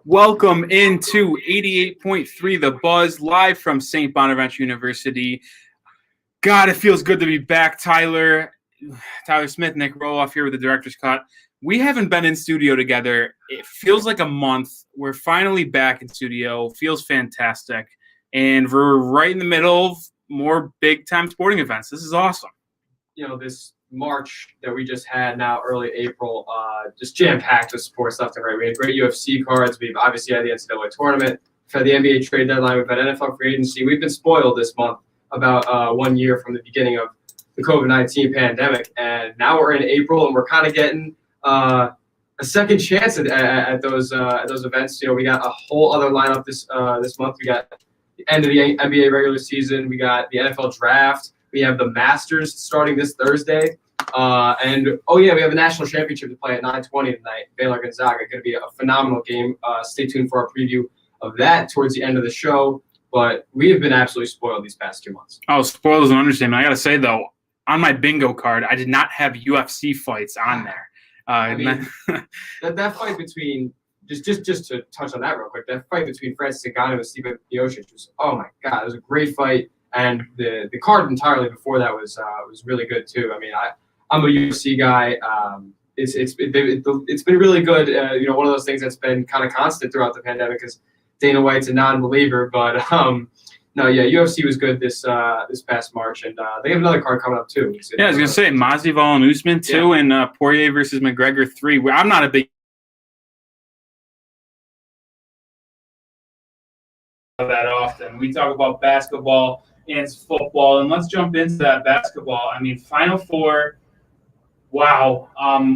Welcome into 88.3 The Buzz, live from St. Bonaventure University. God, it feels good to be back, Tyler Smith, Nic Rohloff here with the Director's Cut. We haven't been in studio together. It feels like a month. We're finally back in studio. Feels fantastic. And we're right in the middle of more big-time sporting events. This is awesome. You know, this March that we just had now, early April, just jam-packed with sports left and right. We had great UFC cards. We've obviously had the NCAA Tournament. We've had the NBA trade deadline. We've had NFL free agency. We've been spoiled this month, about 1 year from the beginning of the COVID-19 pandemic. And now we're in April, and we're kind of getting a second chance at those events. You know, we got a whole other lineup this month. We got the end of the NBA regular season. We got the NFL draft. We have the Masters starting this Thursday. And we have a national championship to play at 9:20 tonight. Baylor Gonzaga. Going to be a phenomenal game. Stay tuned for our preview of that towards the end of the show. But we have been absolutely spoiled these past 2 months. Oh, spoiled is an understatement. I got to say, though, on my bingo card, I did not have UFC fights on there. That fight between just to touch on that real quick, that fight between Francis Ngannou and Steve Miocic was, oh my God, it was a great fight. And the card entirely before that was really good too. I mean, I'm a UFC guy. It's been really good. You know, one of those things that's been kind of constant throughout the pandemic is Dana White's a non-believer, but UFC was good this past March, and they have another card coming up too. Yeah, I was gonna say Masvidal and Usman too, and Poirier versus McGregor 3. I'm not a big that often. We talk about basketball and football, and let's jump into that basketball. I mean, Final Four. Wow,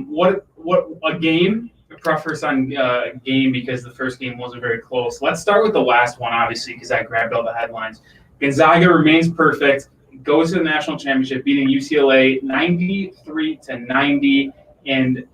what a game. I preface on game because the first game wasn't very close. Let's start with the last one, obviously, because I grabbed all the headlines. Gonzaga remains perfect, goes to the national championship, beating UCLA 93-90. And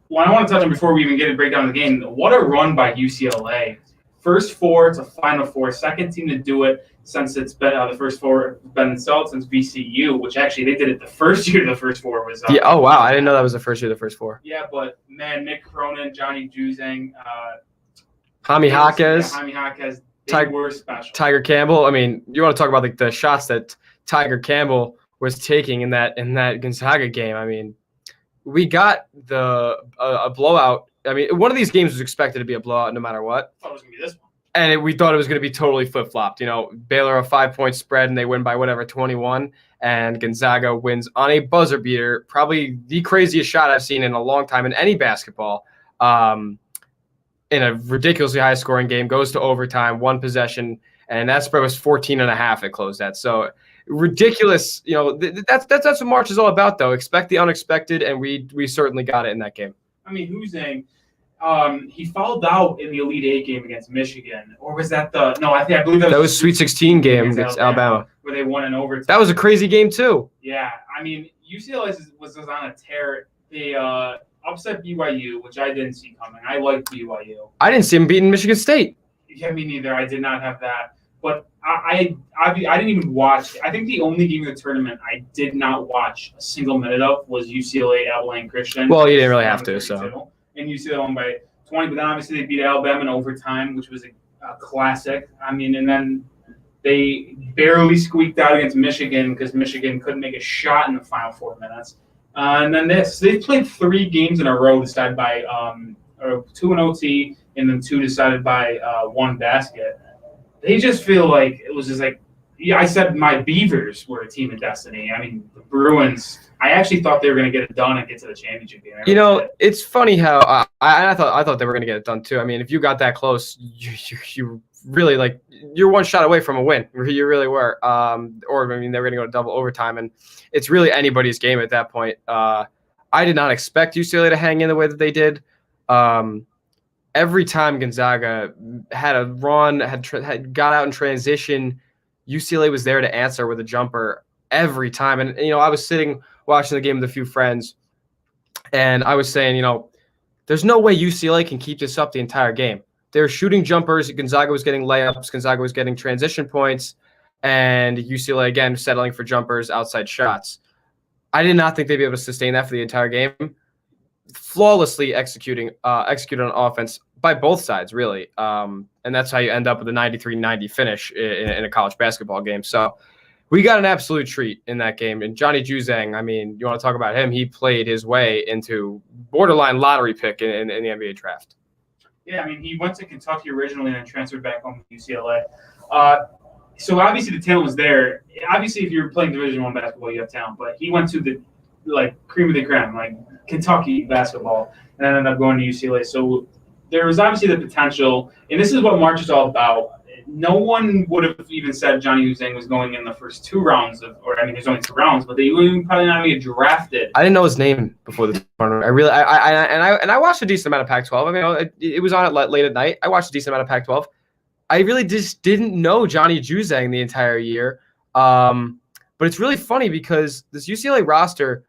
what I want to touch on before we even get a breakdown of the game, what a run by UCLA. First four to Final Four, second team to do it since it's been the first four been installed since VCU, which actually they did it the first year the first four was. Oh wow, I didn't know that was the first year the first four. Yeah, but man, Nick Cronin, Johnny Juzang, Jaime Jaquez, they were special. Tiger Campbell. I mean, you want to talk about the shots that Tiger Campbell was taking in that Gonzaga game. I mean, we got a blowout. I mean, one of these games was expected to be a blowout no matter what. I thought it was going to be this one. And we thought it was going to be totally flip-flopped. You know, Baylor a 5-point spread, and they win by 21, and Gonzaga wins on a buzzer beater, probably the craziest shot I've seen in a long time in any basketball. In a ridiculously high-scoring game, goes to overtime, one possession, and that spread was 14.5 it closed at. So ridiculous. You know, that's what March is all about, though. Expect the unexpected, and we certainly got it in that game. I mean, who's saying he fouled out in the Elite Eight game against Michigan, or was that I believe that was Sweet 16 game against Alabama, where they won in overtime. That was a crazy game too. Yeah, I mean, UCLA was on a tear. They upset BYU, which I didn't see coming. I liked BYU. I didn't see them beating Michigan State. Yeah, me neither. I did not have that. But I didn't even watch. I think the only game of the tournament I did not watch a single minute of was UCLA Abilene Christian. Well, you didn't really have to, so. And UCLA won by 20, but then obviously they beat Alabama in overtime, which was a classic. I mean, and then they barely squeaked out against Michigan because Michigan couldn't make a shot in the final 4 minutes. And then they played 3 games in a row decided by 2 in OT, and then 2 decided by 1 basket. They just feel like it was just like, I said my Beavers were a team of destiny. I mean, the Bruins, I actually thought they were going to get it done and get to the championship game. You know, it's funny how I thought they were going to get it done too. I mean, if you got that close, you really you're one shot away from a win. You really were. Or I mean, they were going to go to double overtime, and it's really anybody's game at that point. I did not expect UCLA to hang in the way that they did. Every time Gonzaga had a run, had got out in transition, UCLA was there to answer with a jumper every time. And, you know, I was sitting watching the game with a few friends, and I was saying, you know, there's no way UCLA can keep this up the entire game. They're shooting jumpers. Gonzaga was getting layups. Gonzaga was getting transition points. And UCLA, again, settling for jumpers, outside shots. I did not think they'd be able to sustain that for the entire game. flawlessly executed on offense by both sides, really. And that's how you end up with a 93-90 finish in a college basketball game. So we got an absolute treat in that game. And Johnny Juzang, I mean, you want to talk about him? He played his way into borderline lottery pick in the NBA draft. Yeah, I mean, he went to Kentucky originally and then transferred back home to UCLA. So obviously the talent was there. Obviously, if you're playing Division I basketball, you have talent. But he went to the cream of the creme, like Kentucky basketball, and then ended up going to UCLA. So there was obviously the potential, and this is what March is all about. No one would have even said Johnny Juzang was going in the first 2 rounds there's only 2 rounds, but they would probably not get drafted. I didn't know his name before the tournament. I watched a decent amount of Pac-12. I mean, it was on at late at night. I watched a decent amount of Pac-12. I really just didn't know Johnny Juzang the entire year. But it's really funny because this UCLA roster,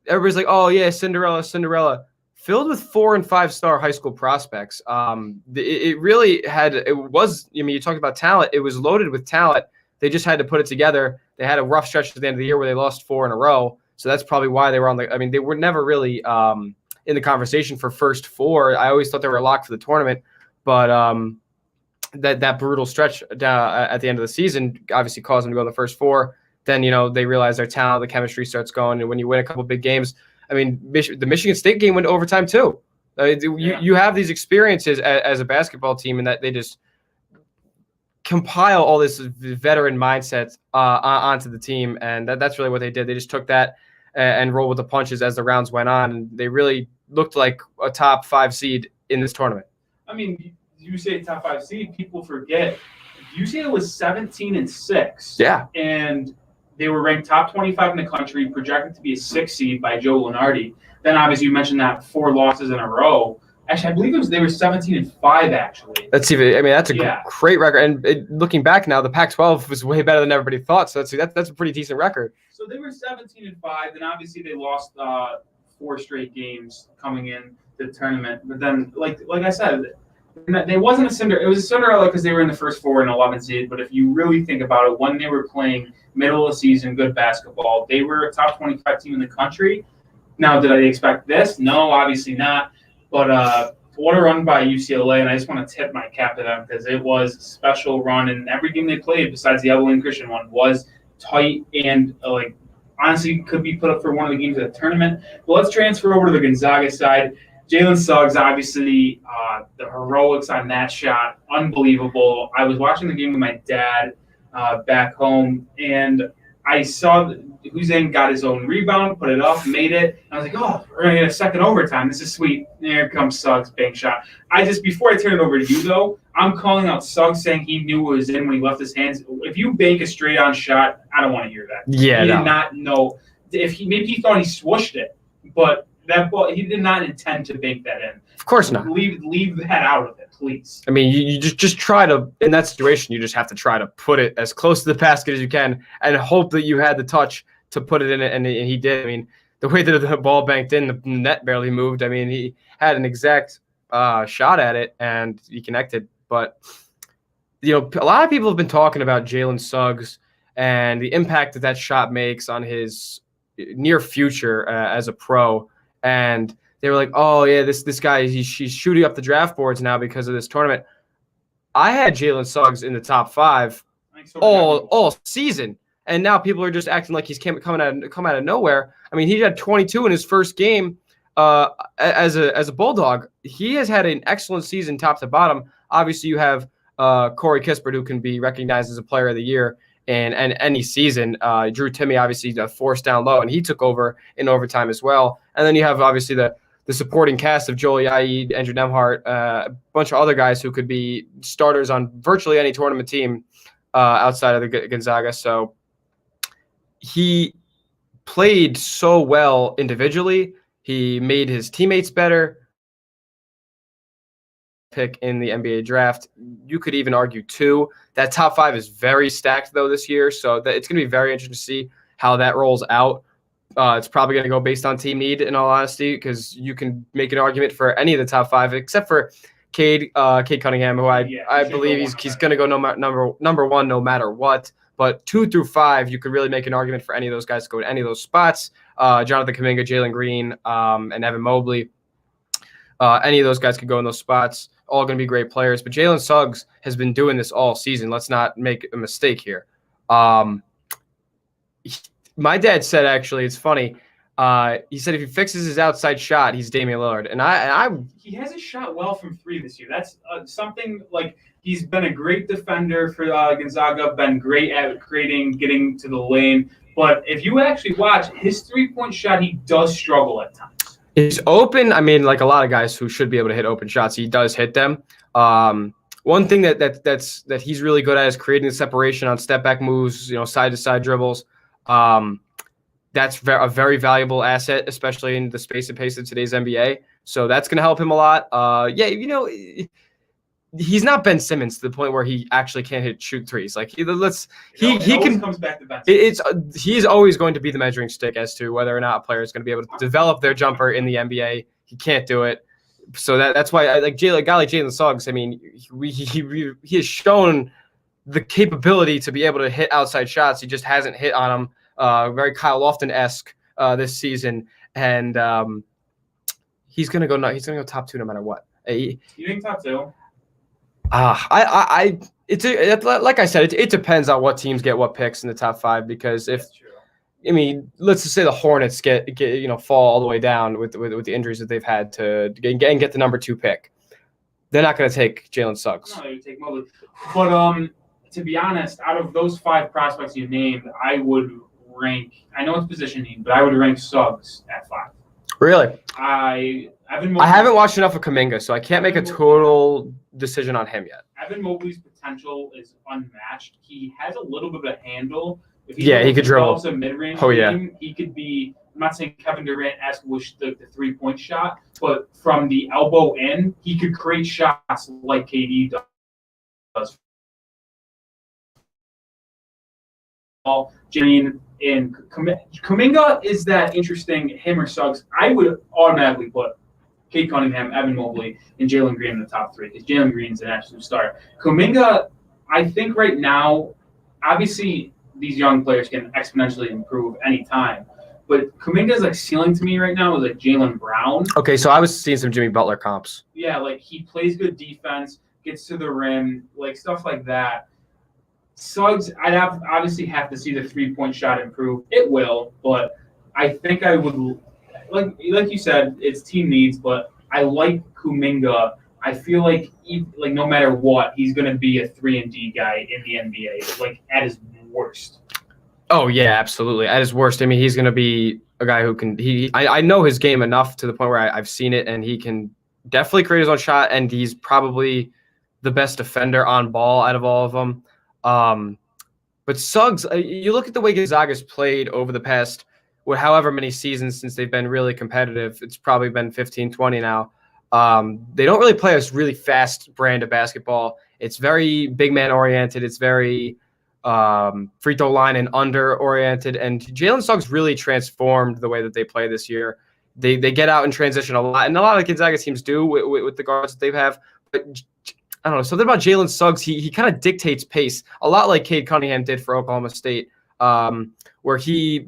everybody's like, oh yeah, Cinderella, filled with 4- and 5-star high school prospects. It was, I mean, you talked about talent. It was loaded with talent. They just had to put it together. They had a rough stretch at the end of the year where they lost 4 in a row. So that's probably why they were they were never really in the conversation for first 4. I always thought they were a lock for the tournament, but that brutal stretch at the end of the season obviously caused them to go the first 4. Then, they realize their talent, the chemistry starts going. And when you win a couple big games, I mean, the Michigan State game went to overtime too. You have these experiences as a basketball team, and that they just compile all this veteran mindset onto the team, and that's really what they did. They just took that and rolled with the punches as the rounds went on, and they really looked like a top 5 seed in this tournament. I mean, you say top 5 seed, people forget UCLA was 17-6. Yeah, and they were ranked top 25 in the country, projected to be a 6 seed by Joe Lunardi. Then, obviously, you mentioned that 4 losses in a row. Actually, I believe they were 17-5. Actually, that's a great record. And looking back now, the Pac-12 was way better than everybody thought. So that's a pretty decent record. So they were 17-5, and obviously they lost 4 straight games coming in the tournament. But then, like I said, they wasn't a Cinderella. It was a Cinderella because they were in the first 4 and 11 seed. But if you really think about it, when they were playing middle of the season, good basketball, they were a top 25 team in the country. Now, did I expect this? No, obviously not. But what a run by UCLA, and I just want to tip my cap to them because it was a special run, and every game they played besides the Abilene Christian one was tight and honestly could be put up for one of the games of the tournament. But let's transfer over to the Gonzaga side. Jalen Suggs, obviously, the heroics on that shot, unbelievable. I was watching the game with my dad back home, and I saw Juzang got his own rebound, put it up, made it. And I was like, oh, we're going to get a second overtime. This is sweet. There comes Suggs, bank shot. Before I turn it over to you, though, I'm calling out Suggs saying he knew it was in when he left his hands. If you bank a straight-on shot, I don't want to hear that. Yeah, he did not know. Maybe he thought he swooshed it, but that ball, he did not intend to bank that in. Of course not. Leave that out of it, please. I mean, you just try to, in that situation, you just have to try to put it as close to the basket as you can and hope that you had the touch to put it in it, and he did. I mean, the way that the ball banked in, the net barely moved. I mean, he had an exact shot at it, and he connected. But, a lot of people have been talking about Jalen Suggs and the impact that shot makes on his near future as a pro. And they were like, oh, yeah, this guy, she's shooting up the draft boards now because of this tournament. I had Jalen Suggs in the top 5 all season. And now people are just acting like he's coming out of nowhere. I mean, he had 22 in his first game as a Bulldog. He has had an excellent season top to bottom. Obviously, you have Corey Kispert, who can be recognized as a player of the year in any season. Drew Timme, obviously, forced down low, and he took over in overtime as well. And then you have, obviously, the supporting cast of Joel Yair, Andrew Nemhart, a bunch of other guys who could be starters on virtually any tournament team outside of the Gonzaga. So he played so well individually. He made his teammates better. Pick in the NBA draft. You could even argue 2. That top 5 is very stacked, though, this year. So it's going to be very interesting to see how that rolls out. It's probably going to go based on team need, in all honesty, because you can make an argument for any of the top 5, except for Cade Cunningham, who I believe he's going to go number 1 no matter what. But 2 through 5, you could really make an argument for any of those guys to go to any of those spots. Jonathan Kuminga, Jalen Green, and Evan Mobley. Any of those guys could go in those spots. All going to be great players. But Jalen Suggs has been doing this all season. Let's not make a mistake here. My dad said, actually, it's funny. He said if he fixes his outside shot, he's Damian Lillard. And he hasn't shot well from three this year. That's something like he's been a great defender for Gonzaga, been great at getting to the lane. But if you actually watch his 3-point shot, he does struggle at times. He's open. I mean, like a lot of guys who should be able to hit open shots, he does hit them. One thing that he's really good at is creating the separation on step back moves, side to side dribbles. That's a very valuable asset, especially in the space and pace of today's NBA. So that's going to help him a lot. He's not Ben Simmons to the point where he actually can't shoot threes. Like he can comes back to Ben Simmons. He's always going to be the measuring stick as to whether or not a player is going to be able to develop their jumper in the NBA. He can't do it. So that's why I like a guy like Jalen Suggs. I mean, he has shown the capability to be able to hit outside shots. He just hasn't hit on them. Very Kyle Lofton-esque this season, and he's gonna go. He's gonna go top 2 no matter what. You think top 2? Like I said, it depends on what teams get what picks in the top 5. Because let's just say the Hornets get fall all the way down with the injuries that they've had to get the number 2 pick. They're not going to take Jalen Suggs. No, they would take Mobley. But to be honest, out of those 5 prospects you named, I would rank. I know it's positioning, but I would rank Suggs at 5. Really? I haven't watched enough of Kuminga, so I can't make a total decision on him yet. Evan Mobley's potential is unmatched. He has a little bit of a handle. If he could dribble. A mid-range game, he could be. I'm not saying Kevin Durant-esque with the 3-point shot, but from the elbow in, he could create shots like KD does. Jane and Kuminga is that interesting, him or Suggs. I would automatically put Kate Cunningham, Evan Mobley, and Jalen Green in the top 3 because Jalen Green's an absolute star. Kuminga, I think right now, obviously these young players can exponentially improve anytime, but Kuminga's like ceiling to me right now is like Jaylen Brown. Okay, so I was seeing some Jimmy Butler comps. Yeah, like he plays good defense, gets to the rim, like stuff like that. Suggs, obviously have to see the 3-point shot improve. It will, but I think I would like you said, it's team needs. But I like Kuminga. I feel like no matter what, he's going to be a 3-and-D guy in the NBA, like at his worst. Oh yeah, absolutely. At his worst, I mean, he's going to be a guy who can. I know his game enough to the point where I've seen it, and he can definitely create his own shot, and he's probably the best defender on ball out of all of them. But Suggs, you look at the way Gonzaga's played over the past, however many seasons since they've been really competitive. It's probably been 15, 20 now. They don't really play a really fast brand of basketball. It's very big man oriented. It's very free throw line and under oriented. And Jalen Suggs really transformed the way that they play this year. They get out and transition a lot, and a lot of Gonzaga teams do with the guards that they have. But I don't know, something about Jalen Suggs, he kind of dictates pace, a lot like Cade Cunningham did for Oklahoma State, where he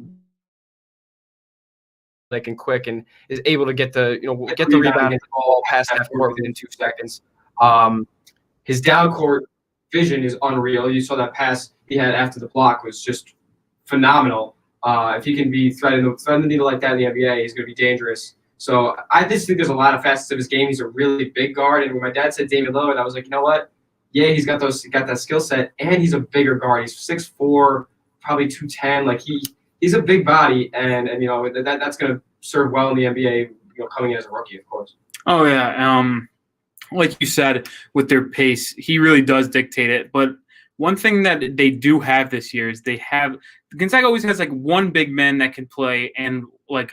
and quick and is able to get the rebound and the ball past half court within 2 seconds. His down court vision is unreal. You saw that pass he had after the block was just phenomenal. If he can be threading the needle like that in the NBA, he's going to be dangerous. So I just think there's a lot of facets of his game. He's a really big guard. And when my dad said Damian Lillard, I was like, you know what? Yeah, he got that skill set, and he's a bigger guard. He's 6'4", probably 210. Like he's a big body, and that's going to serve well in the NBA. Coming in as a rookie, of course. Oh yeah, like you said, with their pace, he really does dictate it. But one thing that they do have this year is Gonzaga always has like one big man that can play and like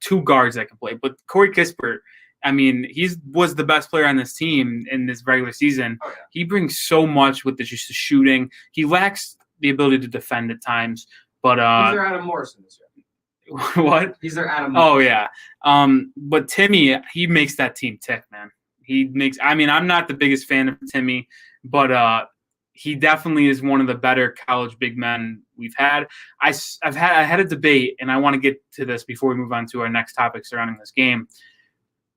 2 guards that can play. But Corey Kispert, I mean, was the best player on this team in this regular season. Oh, yeah. He brings so much with just the shooting. He lacks the ability to defend at times. But he's their Adam Morrison this year. What? He's their Adam Morrison. Oh yeah. But Timmy, he makes that team tick, man. I'm not the biggest fan of Timmy, but he definitely is one of the better college big men we've had. I had a debate, and I want to get to this before we move on to our next topic surrounding this game.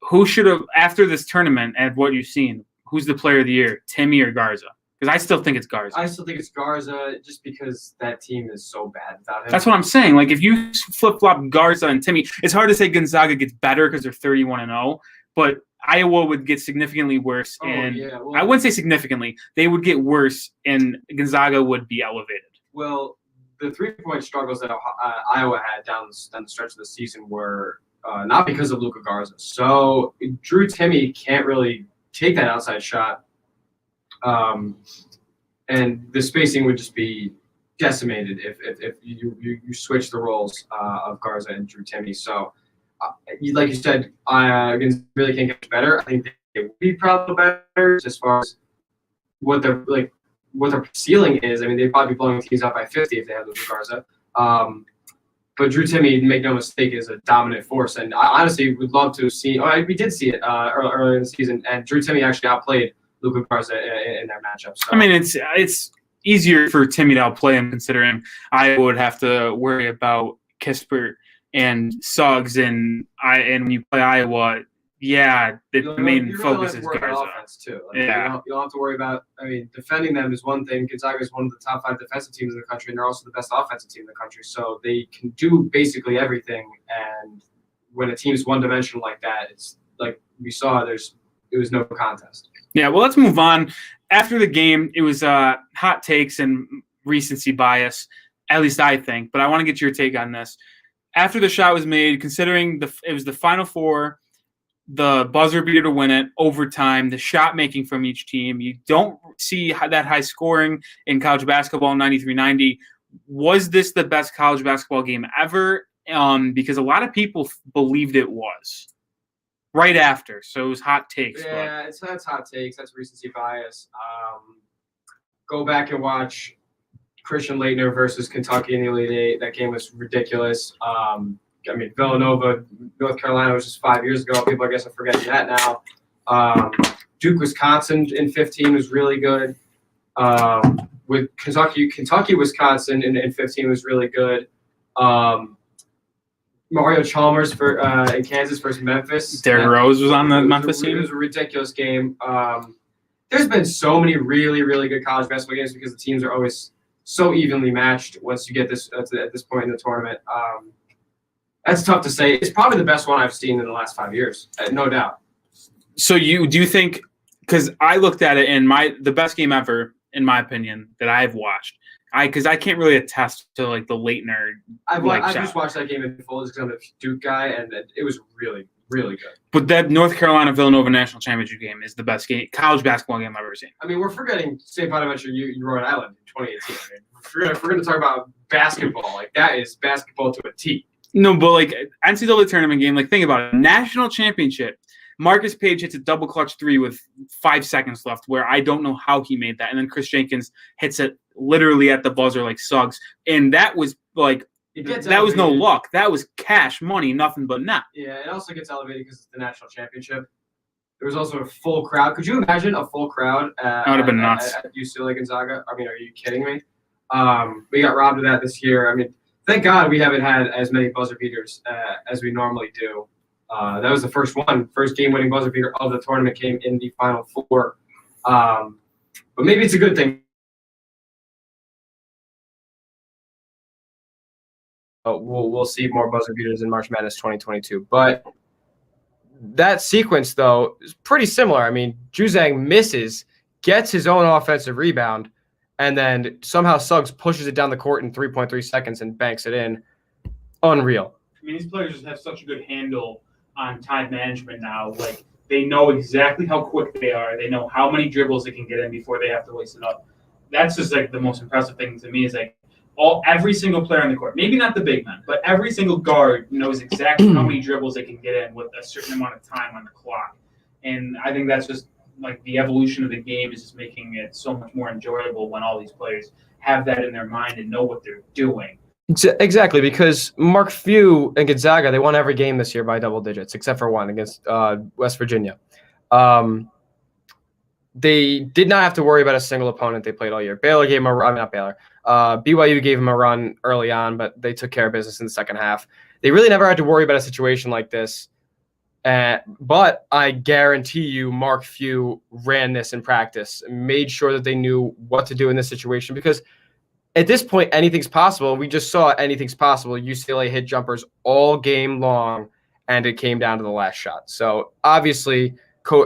who should have, after this tournament and what you've seen, who's the player of the year, Timmy or Garza? Because I still think it's Garza. I still think it's Garza just because that team is so bad without him. That's what I'm saying. Like, if you flip-flop Garza and Timmy, it's hard to say Gonzaga gets better because they're 31-0, but Iowa would get significantly worse. I wouldn't say significantly. They would get worse, and Gonzaga would be elevated. Well, the three-point struggles that Iowa had down the stretch of the season were not because of Luka Garza. So Drew Timme can't really take that outside shot. And the spacing would just be decimated if you switch the roles of Garza and Drew Timme. So, like you said, really can't get better. I think they would be probably better as far as what their ceiling is. I mean, they'd probably be blowing teams out by 50 if they had Luka Garza. But Drew Timme, make no mistake, is a dominant force. And I honestly would love to see. We did see it earlier in the season, and Drew Timme actually outplayed Luka Garza in their matchup. So. I mean, it's easier for Timme to outplay him, considering I would have to worry about Kispert and Suggs, and when you play Iowa, the main focus is Garza. Offense too. You don't have to worry about. I mean, defending them is one thing. Gonzaga is one of the top 5 defensive teams in the country, and they're also the best offensive team in the country. So they can do basically everything. And when a team's one-dimensional like that, it's like we saw. It was no contest. Yeah, well, let's move on. After the game, it was hot takes and recency bias, at least I think. But I want to get your take on this. After the shot was made, considering it was the Final Four, the buzzer beater to win it, overtime, the shot making from each team, you don't see that high scoring in college basketball in 93-90. Was this the best college basketball game ever? Because a lot of people believed it was. Right after, so it was hot takes. Yeah, that's hot takes. That's recency bias. Go back and watch Christian Laettner versus Kentucky in the Elite Eight. That game was ridiculous. I mean, Villanova, North Carolina was just 5 years ago. People, I guess, are forgetting that now. Duke, Wisconsin in 15 was really good. With Kentucky, Wisconsin in 15 was really good. Mario Chalmers in Kansas versus Memphis. Derrick Rose was on the Memphis team. It was a ridiculous game. There's been so many really, really good college basketball games because the teams are always so evenly matched once you get this at this point in the tournament. That's tough to say. It's probably the best one I've seen in the last 5 years, no doubt. So do you think, because I looked at it and the best game ever, in my opinion, that I've watched, because I can't really attest to like the Laettner. I just watched that game in full because I'm a Duke guy, and it was really, really good. But that North Carolina Villanova national championship game is the best college basketball game I've ever seen. I mean, we're forgetting St. Bonaventure, Rhode Island in 2018. I mean, if we're going to talk about basketball, like that is basketball to a T. No, but like NCAA tournament game, like think about it, national championship. Marcus Page hits a double clutch 3 with 5 seconds left, where I don't know how he made that, and then Chris Jenkins hits it literally at the buzzer like Suggs, and that was like that was no luck. That was cash money, nothing but net. Yeah, it also gets elevated because it's the national championship. There was also a full crowd. Could you imagine a full crowd? That would have been nuts. At UCLA Gonzaga. I mean, are you kidding me? We got robbed of that this year. I mean, thank God we haven't had as many buzzer beaters as we normally do. That was the first game-winning buzzer beater of the tournament came in the Final Four. But maybe it's a good thing. We'll see more buzzer beaters in March Madness 2022. But that sequence, though, is pretty similar. I mean, Juzang misses, gets his own offensive rebound, and then somehow Suggs pushes it down the court in 3.3 seconds and banks it in. Unreal. I mean, these players just have such a good handle on time management now. Like, they know exactly how quick they are. They know how many dribbles they can get in before they have to waste it up. That's just like the most impressive thing to me is like every single player on the court, maybe not the big men, but every single guard knows exactly how many dribbles they can get in with a certain amount of time on the clock. And I think that's just like the evolution of the game is just making it so much more enjoyable when all these players have that in their mind and know what they're doing. Exactly, because Mark Few and Gonzaga, they won every game this year by double digits, except for one against West Virginia. They did not have to worry about a single opponent they played all year. Baylor gave them not Baylor. BYU gave them a run early on, but they took care of business in the second half. They really never had to worry about a situation like this. But I guarantee you Mark Few ran this in practice, made sure that they knew what to do in this situation, because at this point, anything's possible. We just saw anything's possible. UCLA hit jumpers all game long, and it came down to the last shot. So obviously,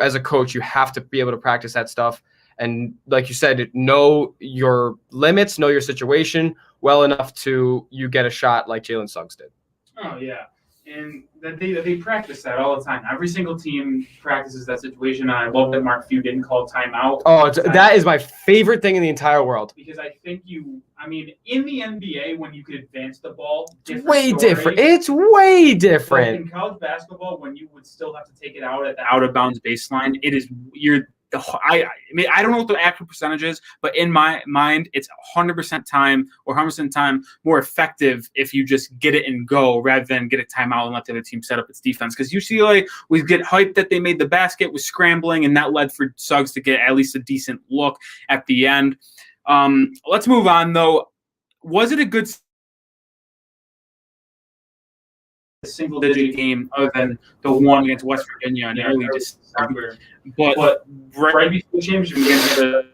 as a coach, you have to be able to practice that stuff. And like you said, know your limits, know your situation well enough to you get a shot like Jalen Suggs did. Oh, yeah. And that they practice that all the time. Every single team practices that situation. And I love that Mark Few didn't call timeout. Oh, that is my favorite thing in the entire world. Because I think in the NBA, when you could advance the ball, It's way different. But in college basketball, when you would still have to take it out at the out of bounds baseline, I don't know what the actual percentage is, but in my mind, it's 100% time or 100% time more effective if you just get it and go rather than get a timeout and let the other team set up its defense. Because UCLA would get hyped that they made the basket, was scrambling, and that led for Suggs to get at least a decent look at the end. Let's move on, though. Was it a good single-digit game other than the one against West Virginia in early December? But right before the championship against the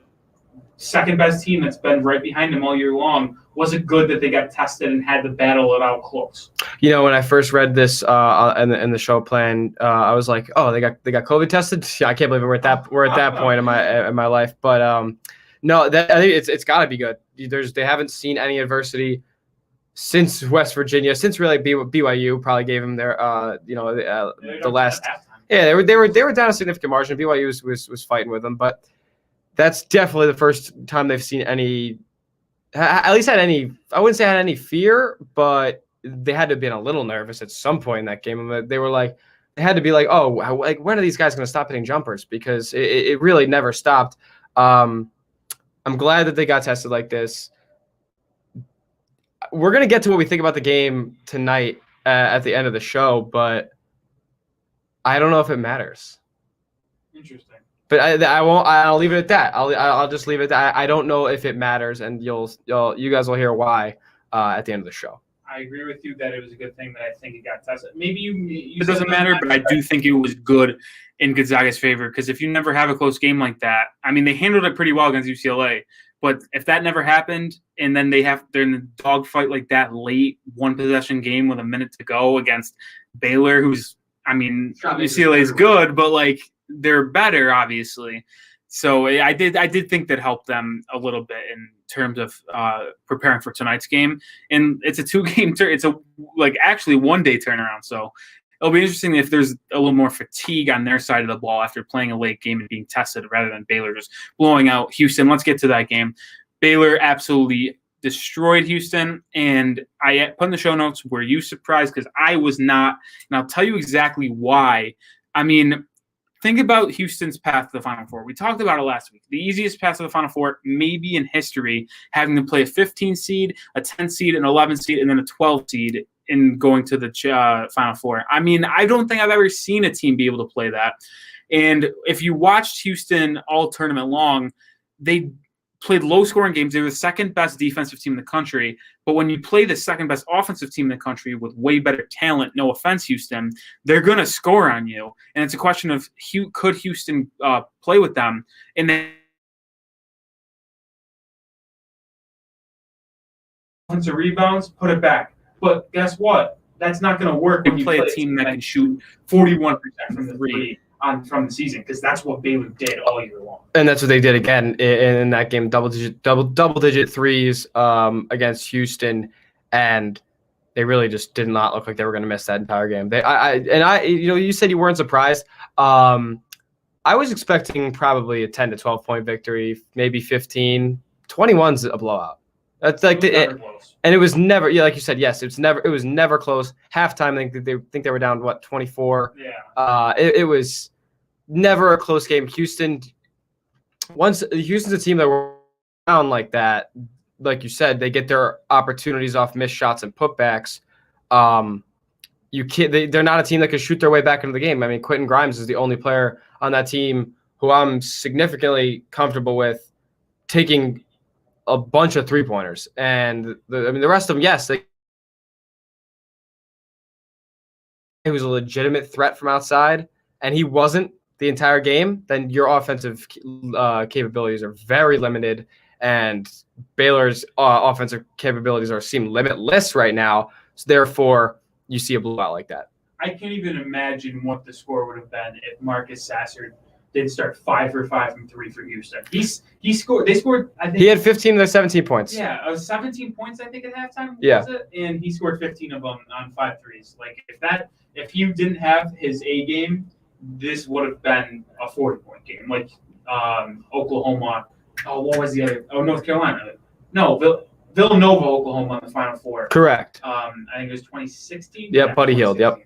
second-best team that's been right behind them all year long, was it good that they got tested and had to battle it out close? You know, when I first read this in the show plan, I was like, "Oh, they got COVID tested." Yeah, I can't believe we're at that point in my life. But no, I think it's got to be good. They haven't seen any adversity since West Virginia, since really BYU probably gave them their the last. Yeah, they were down a significant margin. BYU was fighting with them, but that's definitely the first time they've seen any. At least had any. I wouldn't say had any fear, but they had to have been a little nervous at some point in that game. They were like, they had to be like, oh, when are these guys going to stop hitting jumpers? Because it really never stopped. I'm glad that they got tested like this. We're going to get to what we think about the game tonight at the end of the show, but I don't know if it matters. Interesting. But I won't. I'll leave it at that. I'll just leave it at that. I don't know if it matters, and you guys will hear why at the end of the show. I agree with you that it was a good thing that I think it got tested. Maybe it doesn't matter, but I do think it was good in Gonzaga's favor, because if you never have a close game like that, they handled it pretty well against UCLA. But if that never happened, and then they're in a dogfight like that late, one possession game with a minute to go against Baylor, who's UCLA is good, but they're better, obviously. So I did think that helped them a little bit in terms of preparing for tonight's game. And it's a 2-game it's actually 1-day turnaround. So it'll be interesting if there's a little more fatigue on their side of the ball after playing a late game and being tested rather than Baylor just blowing out Houston. Let's get to that game. Baylor absolutely destroyed Houston, and I put in the show notes, were you surprised? Because I was not, and I'll tell you exactly why. Think about Houston's path to the Final Four. We talked about it last week. The easiest path to the Final Four, maybe in history, having to play a 15 seed, a 10 seed, an 11 seed, and then a 12 seed in going to the Final Four. I don't think I've ever seen a team be able to play that. And if you watched Houston all tournament long, they played low-scoring games. They were the second-best defensive team in the country. But when you play the second-best offensive team in the country with way better talent, no offense, Houston, they're going to score on you. And it's a question of could Houston play with them? And then offensive rebounds, put it back. But guess what? That's not going to work when you play a team that can shoot 41% from three from the season, because that's what Baylor did all year long. And that's what they did again in that game, double digit threes against Houston, and they really just did not look like they were going to miss that entire game. You said you weren't surprised. I was expecting probably a 10 to 12 point victory, maybe 15. 21's a blowout. That's and it was never, like you said, yes, it was never close. Halftime, I think they were down 24. Yeah. It was never a close game. Houston's a team that were down like that. Like you said, they get their opportunities off missed shots and putbacks. They're not a team that can shoot their way back into the game. Quentin Grimes is the only player on that team who I'm significantly comfortable with taking a bunch of 3-pointers, and the rest of them, yes, they who's a legitimate threat from outside, and he wasn't the entire game, then your offensive capabilities are very limited, and Baylor's offensive capabilities seem limitless right now. So therefore, you see a blowout like that. I can't even imagine what the score would have been if Marcus Sasser did start 5 for 5 from 3 for Houston. He scored. They scored. I think he had 15 of the 17 points. Yeah, 17 points I think at halftime. Yeah, was it? And he scored 15 of them on 5 threes. Like if he didn't have his A game, this would have been a 40-point game. Like Oklahoma. Oh, what was the other? Oh, North Carolina. No, Villanova, Oklahoma in the Final Four. Correct. I think it was 2016. Yep, Buddy Hield. Yep.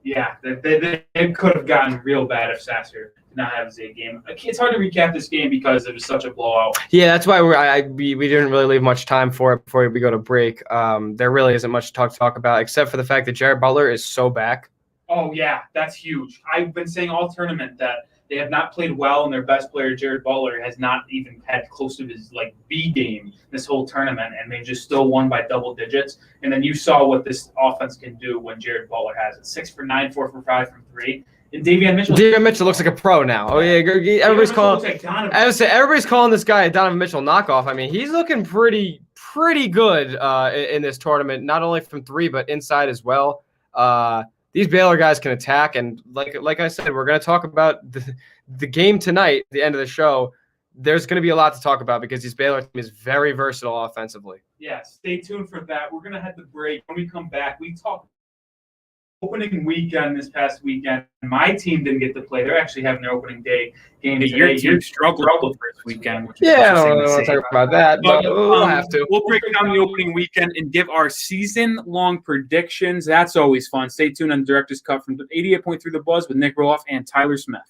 Yeah, they could have gotten real bad if Sasser did not have his A game. It's hard to recap this game because it was such a blowout. Yeah, that's why we didn't really leave much time for it before we go to break. There really isn't much to talk about except for the fact that Jared Butler is so back. Oh, yeah, that's huge. I've been saying all tournament that they have not played well, and their best player, Jared Butler, has not even had close to his B game this whole tournament, and they just still won by double digits. And then you saw what this offense can do when Jared Butler has it: 6 for 9, 4 for 5 from 3. And Davion Mitchell looks like a pro now. Oh yeah, everybody's calling. I would say everybody's calling this guy a Donovan Mitchell knockoff. I mean, he's looking pretty good in this tournament, not only from 3 but inside as well. These Baylor guys can attack, and like I said, we're going to talk about the game tonight. At the end of the show, there's going to be a lot to talk about because this Baylor team is very versatile offensively. Yeah, stay tuned for that. We're going to head to break. When we come back, we talk opening weekend this past weekend. My team didn't get to play. They're actually having their opening day game today. Your team struggled for this weekend. Yeah, I don't want to talk about that, but we'll have to. We'll break down the opening weekend and give our season-long predictions. That's always fun. Stay tuned on Director's Cut from 88.3 The Buzz with Nic Rohloff and Tyler Smith.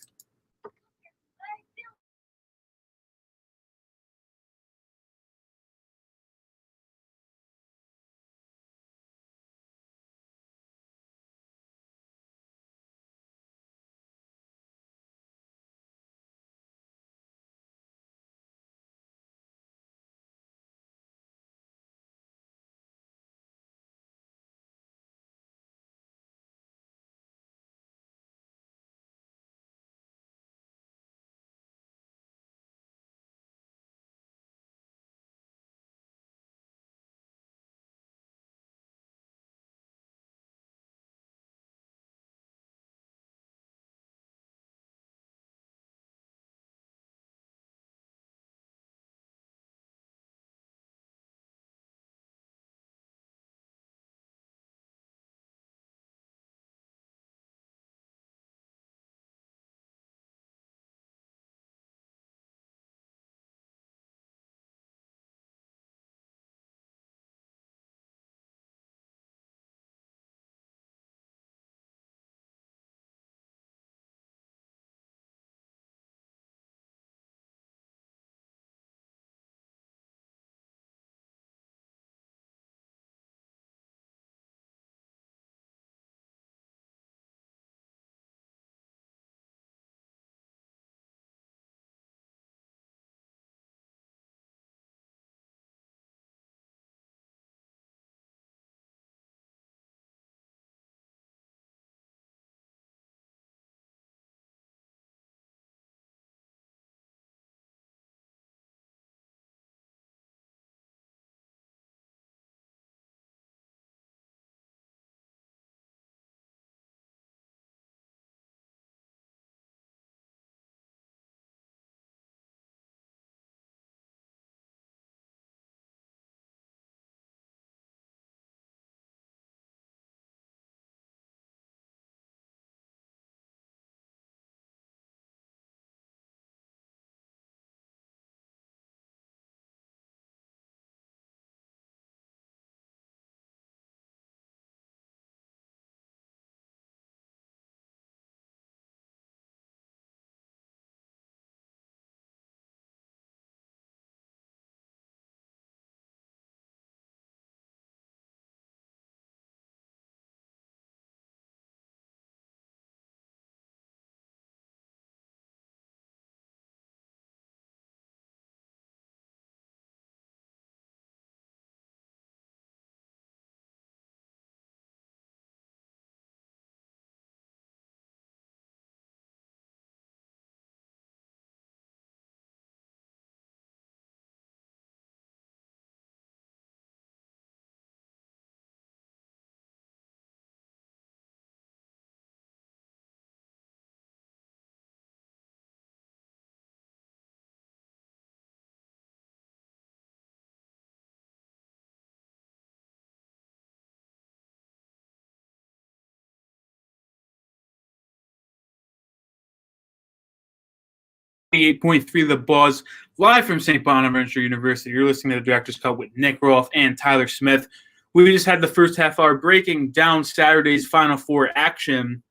88.3 The Buzz, live from St. Bonaventure University. You're listening to the Director's Cut with Nic Rohloff and Tyler Smith. We just had the first half hour breaking down Saturday's Final Four action,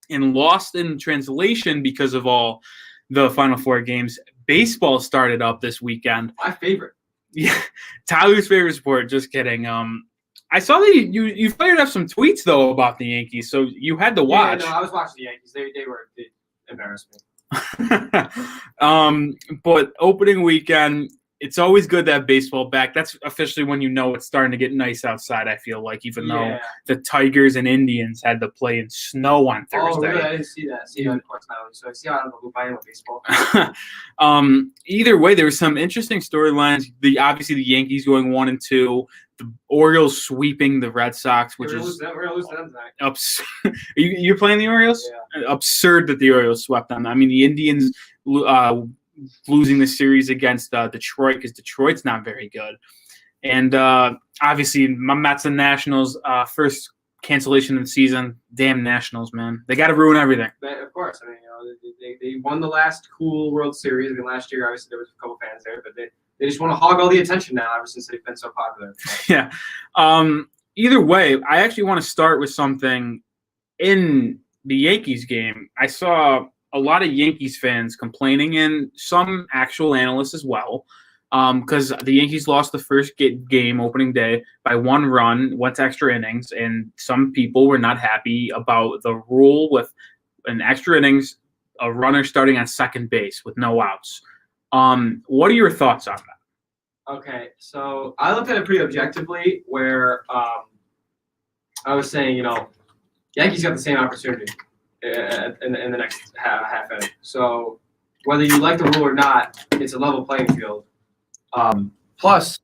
and lost in translation because of all the Final Four games. Baseball started up this weekend. My favorite. Yeah, Tyler's favorite sport. Just kidding. I saw that you fired up some tweets though about the Yankees, so you had to watch. Yeah, no, I was watching the Yankees. They embarrassed me. But opening weekend, it's always good to have baseball back. That's officially when you know it's starting to get nice outside, I feel like, even though the Tigers and Indians had to play in snow on Thursday. Oh, really? I didn't see that. Of course not. So I see how I don't loop I am with baseball. Either way, there were some interesting storylines. Obviously the Yankees going 1-2, the Orioles sweeping the Red Sox, which is we're gonna lose to them tonight. absurd. You're playing the Orioles? Yeah. Absurd that the Orioles swept them. I mean, the Indians losing the series against Detroit because Detroit's not very good. And obviously, my Mets and Nationals, first cancellation of the season. Damn Nationals, man. They got to ruin everything. But of course. I mean, they won the last cool World Series. I mean, last year, obviously, there was a couple fans there, but they just want to hog all the attention now ever since they've been so popular. Yeah. Either way, I actually want to start with something in the Yankees game. I saw a lot of Yankees fans complaining, and some actual analysts as well, because the Yankees lost the first game opening day by 1 run, went to extra innings, and some people were not happy about the rule with an extra innings, a runner starting on second base with no outs. What are your thoughts on that? Okay, so I looked at it pretty objectively, where I was saying, Yankees got the same opportunity in the next half inning. So whether you like the rule or not, it's a level playing field. Plus,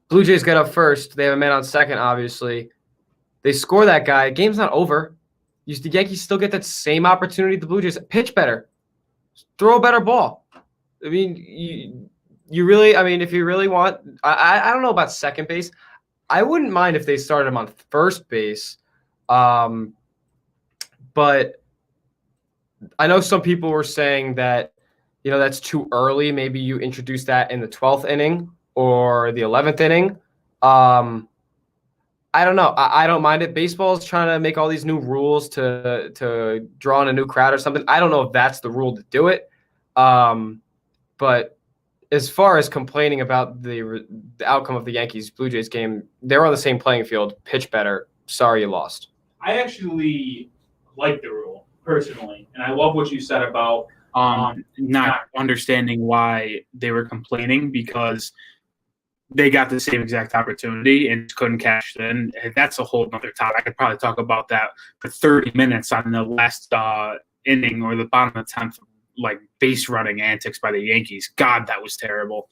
Blue Jays get up first. They have a man on second, obviously. They score that guy. Game's not over. The Yankees still get that same opportunity. The Blue Jays pitch better. Throw a better ball. I mean, you really – I mean, if you really want – I don't know about second base. I wouldn't mind if they started him on first base. But I know some people were saying that, that's too early. Maybe you introduce that in the 12th inning or the 11th inning. I don't know. I don't mind it. Baseball is trying to make all these new rules to draw in a new crowd or something. I don't know if that's the rule to do it. But as far as complaining about the outcome of the Yankees-Blue Jays game, they're on the same playing field. Pitch better. Sorry you lost. I actually like the rule personally, and I love what you said about not understanding why they were complaining, because they got the same exact opportunity and couldn't cash it in. That's a whole other topic. I could probably talk about that for 30 minutes on the last inning or the bottom of the 10th, like base running antics by the Yankees. God, that was terrible.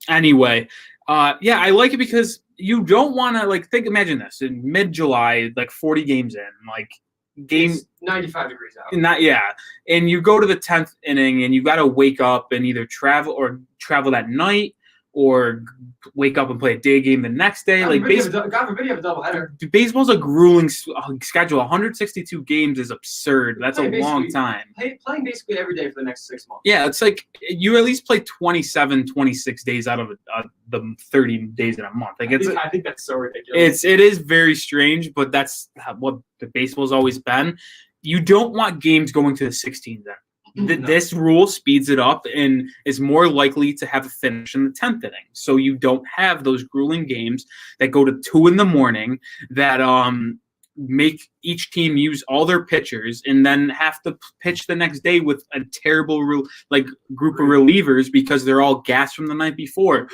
Anyway, I like it because you don't want to imagine this in mid-July, 40 games in, It's 95 degrees out. And you go to the 10th inning and you got to wake up and either travel that night or wake up and play a day game the next day. God forbid you have a doubleheader. Baseball's a grueling schedule. 162 games is absurd. That's a long time. Playing basically every day for the next 6 months. Yeah, it's like you at least play 27, 26 days out of the 30 days in a month. I think that's so ridiculous. It is very strange, but that's what the baseball's always been. You don't want games going to the 16th then. This rule speeds it up and is more likely to have a finish in the 10th inning. So you don't have those grueling games that go to 2 a.m. that make each team use all their pitchers and then have to pitch the next day with a terrible group of relievers because they're all gassed from the night before.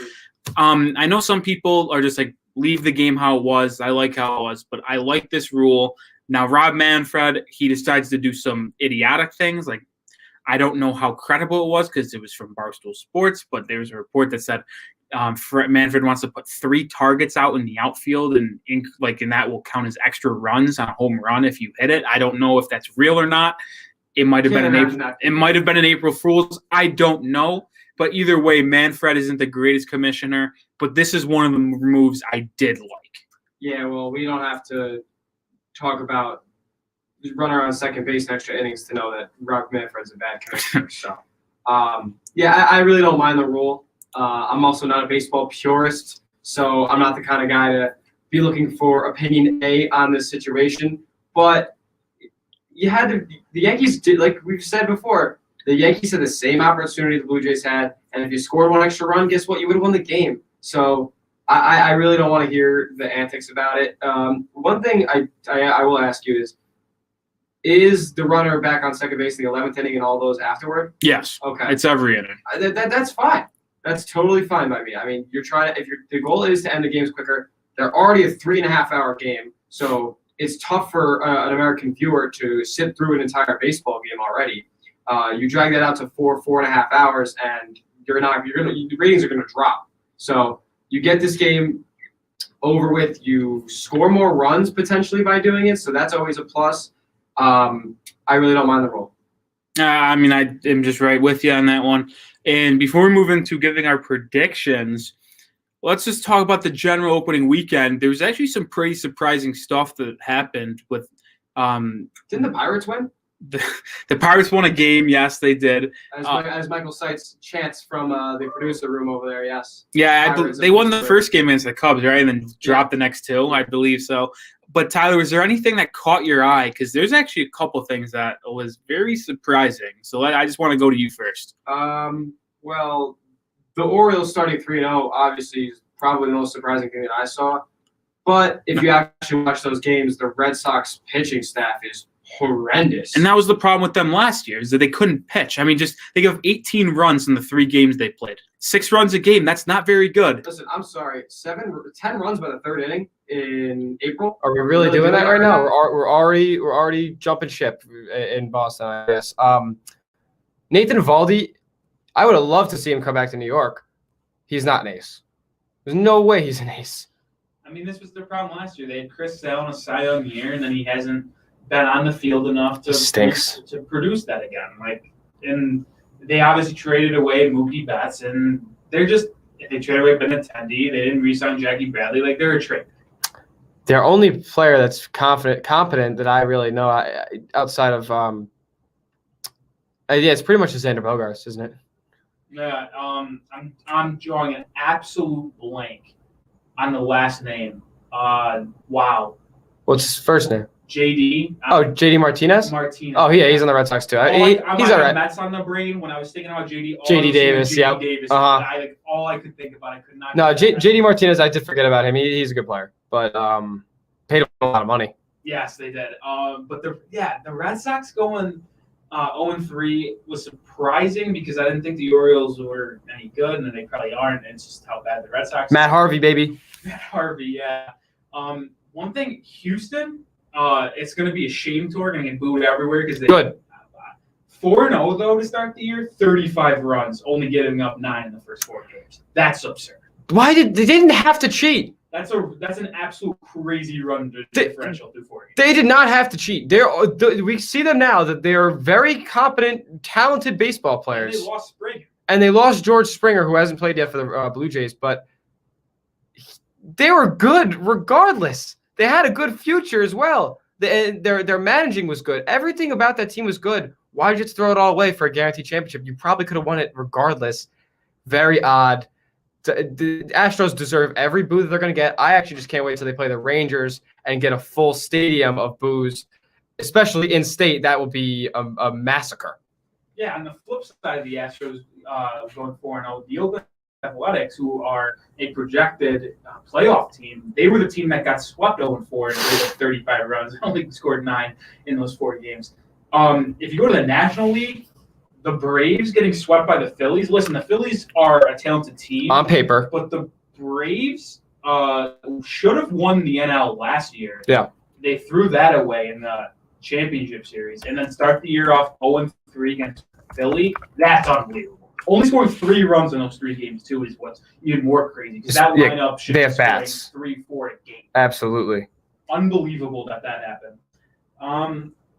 I know some people are just leave the game how it was. I like how it was, but I like this rule. Now, Rob Manfred, he decides to do some idiotic things I don't know how credible it was because it was from Barstool Sports, but there was a report that said Manfred wants to put 3 targets out in the outfield and that will count as extra runs on a home run if you hit it. I don't know if that's real or not. It might have been an April Fool's. I don't know. But either way, Manfred isn't the greatest commissioner, but this is one of the moves I did like. Yeah, well, we don't have to talk about runner on second base in extra innings to know that Rock Manfred's a bad commissioner. So, I really don't mind the rule. I'm also not a baseball purist, so I'm not the kind of guy to be looking for opinion A on this situation. But the Yankees did, like we've said before, the Yankees had the same opportunity the Blue Jays had, and if you scored one extra run, guess what? You would have won the game. So I really don't want to hear the antics about it. One thing I will ask you is the runner back on second base in the 11th inning and all those afterward? Yes. Okay. It's every inning. That's fine. That's totally fine by me. I mean, the goal is to end the games quicker. They're already a 3.5-hour game, so it's tough for an American viewer to sit through an entire baseball game already. You drag that out to 4.5 hours, and the ratings are gonna drop. So you get this game over with. You score more runs potentially by doing it, so that's always a plus. I really don't mind the rule. I mean, I am just right with you on that one. And before we move into giving our predictions, let's just talk about the general opening weekend. There was actually some pretty surprising stuff that happened with. Didn't the Pirates win? The Pirates won a game. Yes, they did. As Michael cites chants from the producer room over there. Yes. Yeah, they won the first game against the Cubs, right, and then dropped the next two. I believe so. But Tyler, was there anything that caught your eye? Because there's actually a couple things that was very surprising. So I just want to go to you first. Well, the Orioles starting 3-0 obviously is probably the most surprising thing that I saw. But if you actually watch those games, the Red Sox pitching staff is horrendous. And that was the problem with them last year, is that they couldn't pitch. I mean, they gave 18 runs in the 3 games they played. 6 runs a game, that's not very good. Listen, I'm sorry, 10 runs by the third inning in April. Are we really doing that right now? We're already jumping ship in Boston, I guess. Nathan Eovaldi, I would have loved to see him come back to New York. He's not an ace. There's no way he's an ace. I mean, this was their problem last year. They had Chris Sale in a Cy Young year, and then he hasn't been on the field enough to produce that again. And they obviously traded away Mookie Betts, and they traded away Benintendi. They didn't re-sign Jackie Bradley. They're a trade. Their only player that's competent that I really know outside of it's pretty much Xander Bogaerts, isn't it? Yeah, I'm drawing an absolute blank on the last name. Wow. What's his first name? JD. JD Martinez? Martinez. Oh, yeah, he's on the Red Sox too. He's all right. Mets on the brain when I was thinking about JD. JD Davis, yeah. All I could think about, I could not. No, JD Martinez, I did forget about him. He's a good player, but paid him a lot of money. Yes, they did. But the Red Sox going 0-3 was surprising because I didn't think the Orioles were any good, and then they probably aren't. And it's just how bad the Red Sox are. Matt Harvey, baby. Matt Harvey, yeah. One thing, Houston, it's going to be a shame tour. Going to get booed everywhere because they good. 4-0 though to start the year, 35 runs, only giving up 9 in the first 4 games. That's absurd. Why they didn't have to cheat? That's an absolute crazy run differential through 4 games. They did not have to cheat. We see them now that they are very competent, talented baseball players. And they lost Springer. And they lost George Springer, who hasn't played yet for the Blue Jays, but they were good regardless. They had a good future as well. Their managing was good. Everything about that team was good. Why did you just throw it all away for a guaranteed championship? You probably could have won it regardless. Very odd. The Astros deserve every boo that they're going to get. I actually just can't wait until they play the Rangers and get a full stadium of boos, especially in state. That will be a massacre. Yeah, on the flip side of the Astros going 4-0, the Oakland Athletics, who are a projected playoff team, they were the team that got swept 0-4 and gave up 35 runs. They only scored 9 in those 4 games. If you go to the National League, the Braves getting swept by the Phillies. Listen, the Phillies are a talented team on paper, but the Braves should have won the NL last year. Yeah, they threw that away in the championship series, and then start the year off 0-3 against Philly. That's unbelievable. Only scoring 3 runs in those 3 games too is what's even more crazy because that lineup should be scoring 3-4 a game. Absolutely, unbelievable that happened.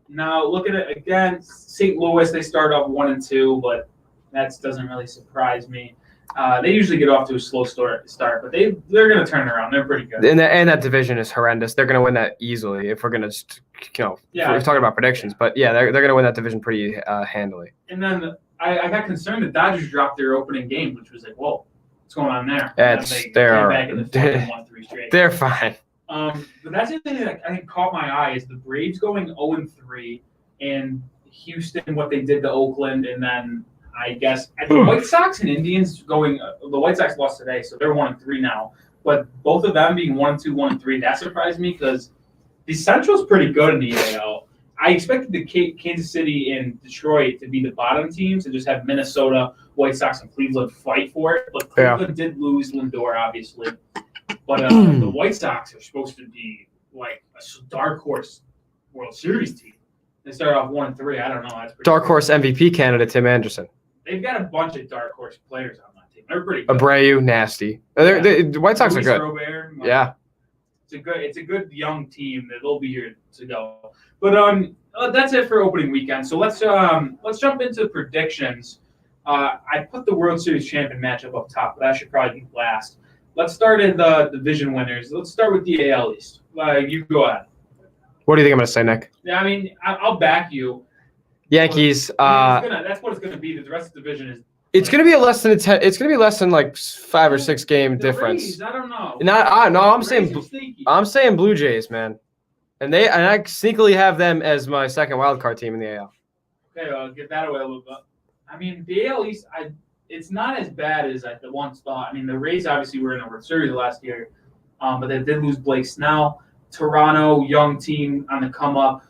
Now, look at it again. St. Louis, they start off 1-2, but that doesn't really surprise me. They usually get off to a slow start, but they're going to turn around. They're pretty good. And that division is horrendous. They're going to win that easily if we're going to just, we're talking about predictions. But yeah, they're going to win that division pretty handily. And then I got concerned that Dodgers dropped their opening game, which was like, whoa, what's going on there? They're fine. But that's the thing that I think caught my eye is the Braves going 0-3 and Houston, what they did to Oakland, and then I guess the White Sox and Indians going. The White Sox lost today, so they're 1-3 now. But both of them being 1-2, 1-3, that surprised me because the Central's pretty good in the AL. I expected the Kansas City and Detroit to be the bottom teams and just have Minnesota, White Sox, and Cleveland fight for it. But Cleveland did lose Lindor, obviously. But the White Sox are supposed to be like a dark horse World Series team. They started off 1-3. I don't know. That's pretty dark horse MVP candidate Tim Anderson. They've got a bunch of dark horse players on that team. They're pretty good. Abreu, nasty. The White Sox are good. Robert, yeah. It's a good young team that they'll be here to go. But that's it for opening weekend. So let's jump into predictions. I put the World Series champion matchup up top, but that should probably be last. Let's start in the division winners. Let's start with the AL East. You go ahead. What do you think I'm going to say, Nick? Yeah, I mean, I'll back you. Yankees. That's what it's going to be. The rest of the division is. It's going to be less than like 5 or 6 game difference. Rays, I don't know. I'm saying Blue Jays, man, and I sneakily have them as my second wild card team in the AL. Okay, I'll get that away a little bit. I mean, the AL East, it's not as bad as I once thought. I mean, the Rays obviously were in a World Series last year, but they did lose Blake Snell. Toronto, young team on the come up.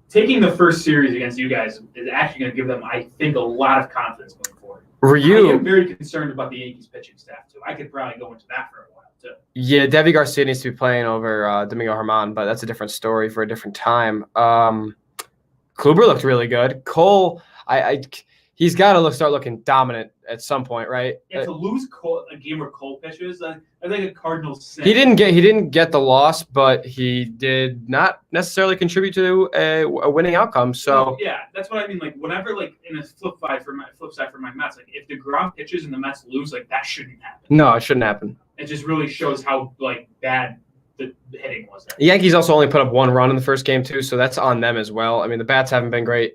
Taking the first series against you guys is actually going to give them, I think, a lot of confidence going forward. I am very concerned about the Yankees pitching staff, too. I could probably go into that for a while, too. Yeah, Devi Garcia needs to be playing over Domingo Germán, but that's a different story for a different time. Kluber looked really good. Cole, he's got to start looking dominant at some point, right? Yeah, to lose a game where Cole pitches, I think a Cardinals sin. He didn't get the loss, but he did not necessarily contribute to a winning outcome. So yeah, that's what I mean. Like whenever, like in a flip side for my Mets, like if DeGrom pitches and the Mets lose, like that shouldn't happen. No, it shouldn't happen. It just really shows how like bad the hitting was. The Yankees also only put up 1 run in the first game too, so that's on them as well. I mean, the bats haven't been great.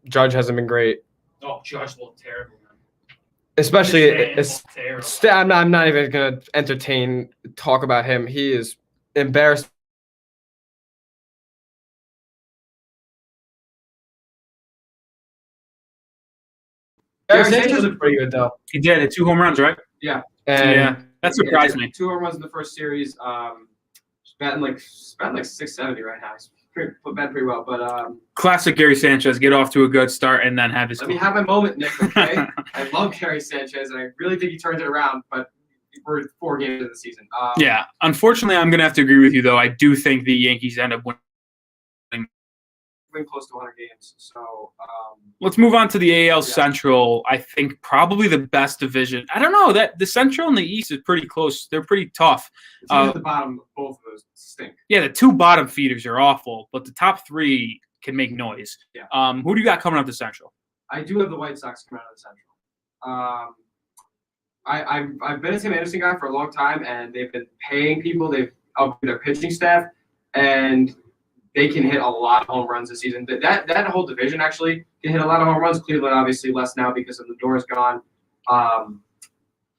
Judge hasn't been great. Oh, Judge looked terrible. Especially, I'm not even going to talk about him. He is embarrassed. Gary Sanchez looked pretty good, though. He did. 2 home runs, right? Yeah. That surprised me. 2 home runs in the first series. He's batting like 670 right now. He's batting pretty well, but classic Gary Sanchez, get off to a good start and then have his. Let me have my moment, Nick. Okay, I love Gary Sanchez, and I really think he turns it around. But we're 4 games into the season. Yeah, unfortunately, I'm gonna have to agree with you though. I do think the Yankees end up winning close to 100 games. So let's move on to the AL Central. I think probably the best division. I don't know that the Central and the East is pretty close. They're pretty tough. At the bottom, both of those stink. Yeah, the 2 bottom feeders are awful, but the top 3 can make noise. Yeah. Who do you got coming up the Central? I do have the White Sox coming out of the Central. I've been a Tim Anderson guy for a long time, and they've been paying people. They've upped their pitching staff, and they can hit a lot of home runs this season. That whole division actually can hit a lot of home runs. Cleveland obviously less now because of the doors gone.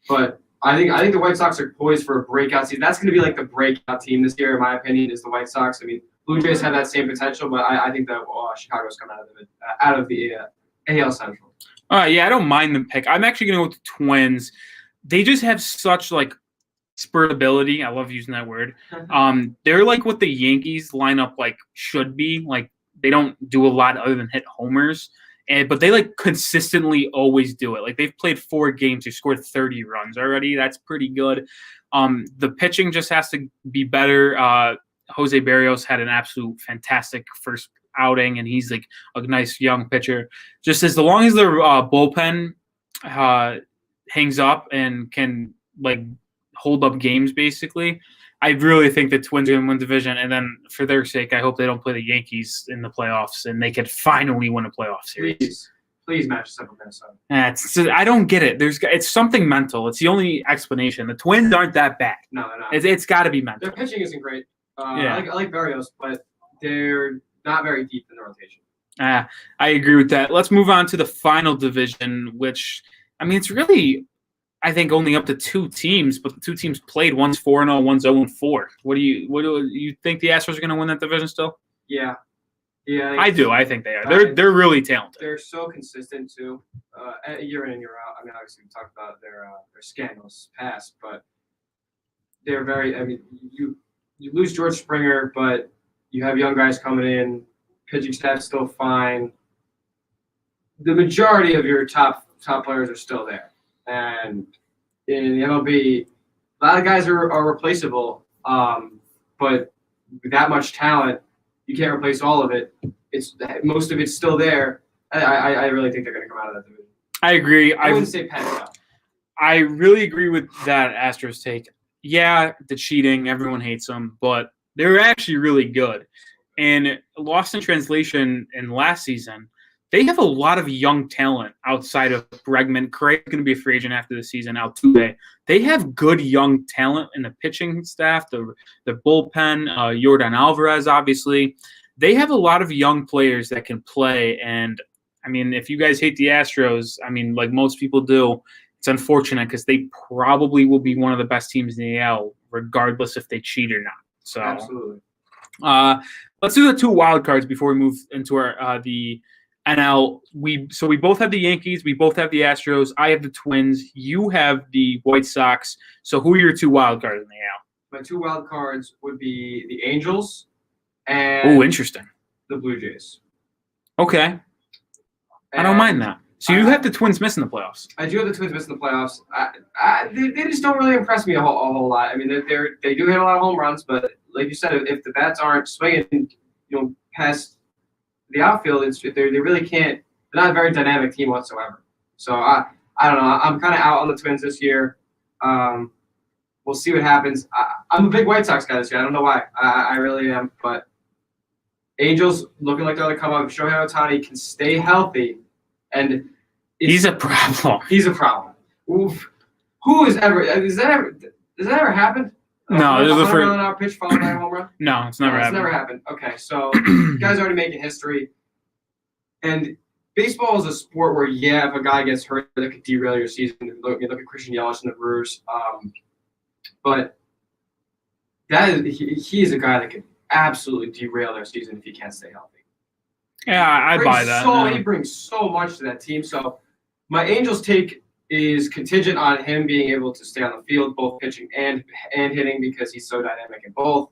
But I think the White Sox are poised for a breakout season. That's going to be like the breakout team this year, in my opinion, is the White Sox. I mean, Blue Jays have that same potential, but I think that Chicago's coming out of the AL Central. Yeah, I don't mind them pick. I'm actually going to go with the Twins. They just have such like spurtability. I love using that word. They're like what the Yankees lineup like should be. Like they don't do a lot other than hit homers, but they like consistently always do it. Like they've played 4 games, they scored 30 runs already. That's pretty good. The pitching just has to be better. Jose Barrios had an absolute fantastic first outing, and he's like a nice young pitcher. Just as long as their bullpen hangs up and can like hold up games, basically, I really think the Twins are going to win division. And then for their sake, I hope they don't play the Yankees in the playoffs and they could finally win a playoff series. Please match us up with Minnesota. I don't get it. It's something mental. It's the only explanation. The Twins aren't that bad. No, they're not. It's got to be mental. Their pitching isn't great. Yeah. I like Barrios, but they're not very deep in the rotation. I agree with that. Let's move on to the final division, which, I mean, it's really, I think, only up to 2 teams, but the 2 teams played. One's 4-0, one's 0-4. What do you think the Astros are going to win that division still? Yeah. I do. I think they are. They're really talented. They're so consistent too, year in and year out. I mean, obviously we talked about their scandals past, but they're very. I mean, you lose George Springer, but you have young guys coming in. Pitching staff's still fine. The majority of your top players are still there, and in the MLB, a lot of guys are replaceable. But with that much talent, you can't replace all of it. Most of it's still there. I really think they're going to come out of that division. I agree. I wouldn't say Pennant. I really agree with that Astros take. Yeah, the cheating, everyone hates them, but they're actually really good. And lost in translation in last season, they have a lot of young talent outside of Bregman. Craig's going to be a free agent after the season. Altuve. They have good young talent in the pitching staff, the bullpen, Yordan Alvarez, obviously. They have a lot of young players that can play. And, I mean, if you guys hate the Astros, I mean, like most people do, it's unfortunate because they probably will be one of the best teams in the AL, regardless if they cheat or not. So, absolutely. Let's do the 2 wild cards before we move into our the NL. We both have the Yankees. We both have the Astros. I have the Twins. You have the White Sox. So who are your 2 wild cards in the AL? My 2 wild cards would be the Angels and interesting. The Blue Jays. Okay. I don't mind that. So you have the Twins missing the playoffs. I do have the Twins missing the playoffs. They just don't really impress me a whole lot. I mean, they do hit a lot of home runs, but like you said, if the bats aren't swinging, past the outfield, they really can't. They're not a very dynamic team whatsoever. So I don't know. I'm kind of out on the Twins this year. We'll see what happens. I'm a big White Sox guy this year. I don't know why. I really am. But Angels looking like they're going to come up. If Shohei Ohtani can stay healthy, and he's a problem. He's a problem. Oof. Who has ever? Does that ever happen? No, there's a 100-mile-an-hour pitch followed by a home run. No, it's never happened. It's never happened. Okay, so you guys are already making history. And baseball is a sport where, if a guy gets hurt, that could derail your season. Look at Christian Yelich and the Brewers. But he is a guy that could absolutely derail their season if he can't stay healthy. Yeah, I buy that. He brings so much to that team. So my Angels take is contingent on him being able to stay on the field, both pitching and hitting, because he's so dynamic in both.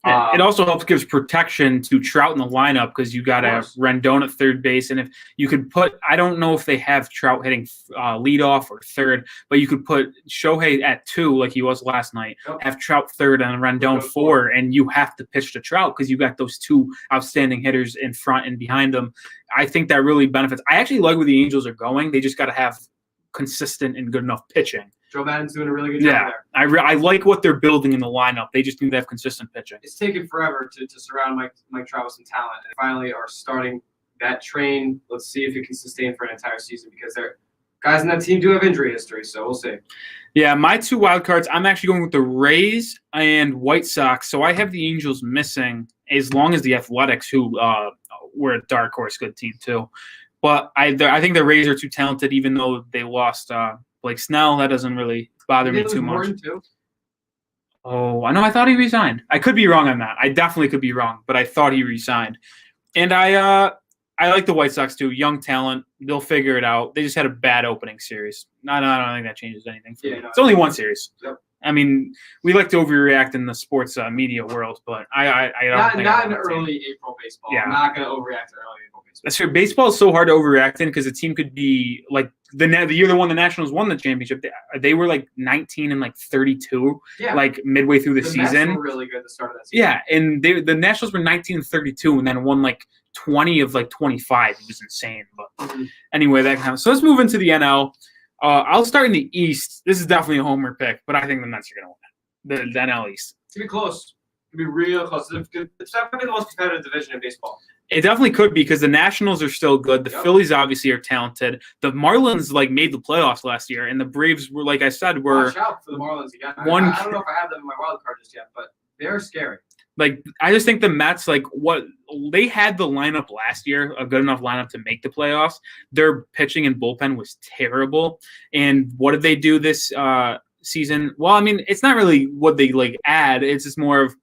It also gives protection to Trout in the lineup because you got to have Rendon at third base. And if you could put, I don't know if they have Trout hitting leadoff or third, but you could put Shohei at 2 like he was last night, have Trout third and Rendon 4, and you have to pitch to Trout because you got those 2 outstanding hitters in front and behind them. I think that really benefits. I actually like where the Angels are going. They just got to have consistent and good enough pitching. Joe Maddon's doing a really good job there. I like what they're building in the lineup. They just need to have consistent pitching. It's taken forever to surround Mike Trout with some talent, and finally are starting that train. Let's see if it can sustain for an entire season, because their guys in that team do have injury history, so we'll see. Yeah, my 2 wild cards, I'm actually going with the Rays and White Sox. So I have the Angels missing, as long as the Athletics, who were a dark horse good team too. But I think the Rays are too talented, even though they lost Blake Snell. That doesn't really bother me too much. Morton too? Oh, I know. I thought he resigned. I could be wrong on that. I definitely could be wrong, but I thought he resigned. And I like the White Sox too. Young talent. They'll figure it out. They just had a bad opening series. I don't think that changes anything for me. It's only one series. Yep. I mean, we like to overreact in the sports media world, but I don't think not in early April baseball. Yeah. I'm not going to overreact to early April baseball. That's true. Baseball is so hard to overreact in because a team could be like the year the Nationals won the championship. They were like 19 and like 32, like midway through the season. Mets were really good at the start of that season. Yeah, and the Nationals were 19 and 32, and then won like 20 of like 25. It was insane. But anyway, that counts. So let's move into the NL. I'll start in the East. This is definitely a homer pick, but I think the Mets are going to win the NL East. It's going to be close. It's going to be real close. It's definitely the most competitive division in baseball. It definitely could be because the Nationals are still good. The Yep. Phillies obviously are talented. The Marlins made the playoffs last year, and the Braves were, like I said, were Watch out for the Marlins again. I don't know if I have them in my wild card just yet, but they're scary. I just think the Mets, what they had the lineup last year, a good enough lineup to make the playoffs. Their pitching and bullpen was terrible. And what did they do this season? Well, I mean, it's not really what they add. It's just more of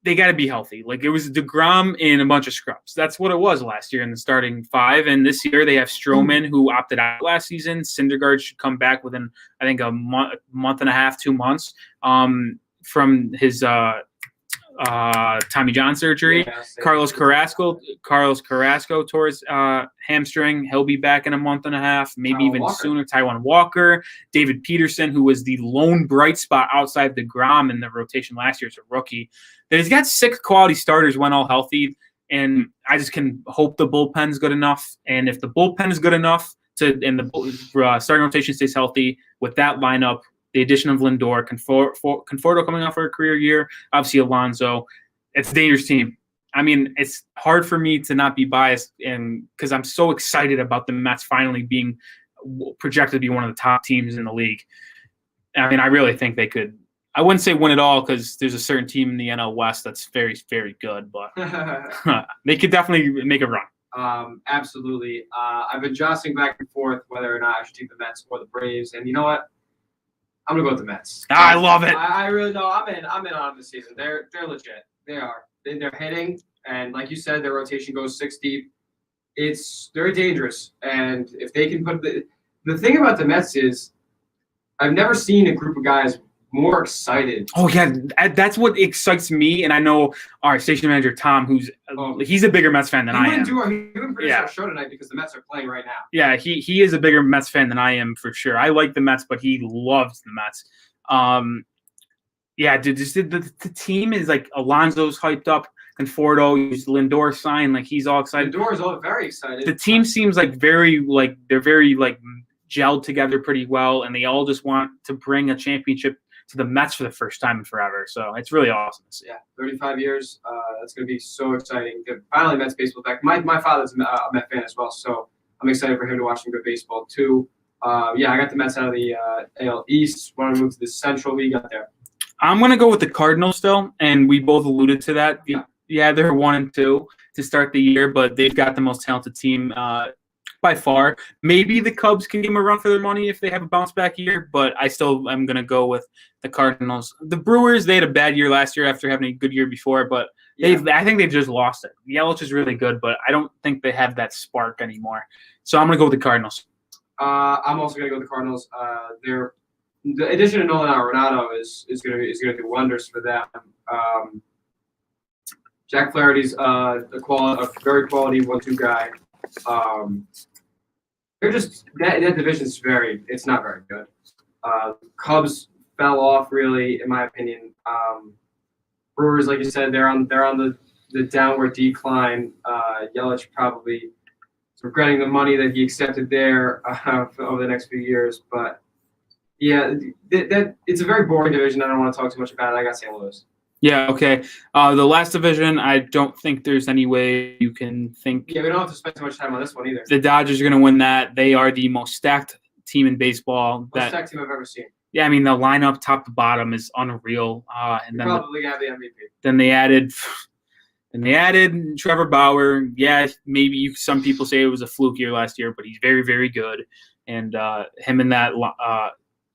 they got to be healthy. It was DeGrom and a bunch of scrubs. That's what it was last year in the starting five. And this year they have Stroman, who opted out last season. Syndergaard should come back within, I think, a month and a half, 2 months from his Tommy John surgery. Yeah, Carlos Carrasco tore his hamstring. He'll be back in a month and a half, maybe even sooner. Taijuan Walker, David Peterson, who was the lone bright spot outside DeGrom in the rotation last year as a rookie. He's got 6 quality starters when all healthy, and I just can hope the bullpen's good enough. And if the bullpen is good enough and the starting rotation stays healthy with that lineup, the addition of Lindor, Conforto coming off for a career year, obviously Alonso, it's a dangerous team. I mean, it's hard for me to not be biased, and because I'm so excited about the Mets finally being projected to be one of the top teams in the league. I mean, I really think they could. I wouldn't say win it all because there's a certain team in the NL West that's very, very good, but they could definitely make a run. Absolutely. I've been jostling back and forth whether or not I should take the Mets or the Braves, and you know what? I'm gonna go with the Mets. I love it. I really know. I'm in on them this season. They're legit. They are. They're hitting, and like you said, their rotation goes 6 deep. It's very dangerous, and if they can put the thing about the Mets is, I've never seen a group of guys more excited. Oh yeah, that's what excites me, and I know our station manager Tom, he's a bigger Mets fan than I am. He wouldn't produce our show tonight because the Mets are playing right now. Yeah, he is a bigger Mets fan than I am for sure. I like the Mets, but he loves the Mets. Yeah, dude, the team is Alonso's hyped up. Conforto, Lindor signed, he's all excited. Lindor is all very excited. The team seems they're very gelled together pretty well, and they all just want to bring a championship to the Mets for the first time in forever. So it's really awesome to see. Yeah, 35 years. That's going to be so exciting. Finally, Mets baseball back. My father's a Met fan as well, so I'm excited for him to watch some good baseball too. I got the Mets out of the AL East. Want to move to the Central? Who you got there? I'm going to go with the Cardinals still, and we both alluded to that. Yeah, they're 1-2 to start the year, but they've got the most talented team by far. Maybe the Cubs can give them a run for their money if they have a bounce back year, but I still am going to go with the Cardinals. The Brewers, they had a bad year last year after having a good year before, but I think they've just lost it. Yelich is really good, but I don't think they have that spark anymore. So I'm going to go with the Cardinals. I'm also going to go with the Cardinals. The addition of Nolan Arenado is going to do wonders for them. Jack Flaherty's a very quality 1-2 guy. They're just that division's it's not very good. Cubs fell off really, in my opinion. Brewers, like you said, they're on the downward decline. Yelich probably is regretting the money that he accepted there over the next few years. But yeah, that it's a very boring division. I don't want to talk too much about it. I got St. Louis. Yeah, okay. The last division, I don't think there's any way you can think. Yeah, we don't have to spend too much time on this one either. The Dodgers are going to win that. They are the most stacked team in baseball. Most stacked team I've ever seen. Yeah, I mean, the lineup top to bottom is unreal. And then probably have the MVP. Then they added Trevor Bauer. Yeah, maybe some people say it was a fluke year last year, but he's very, very good. And him in that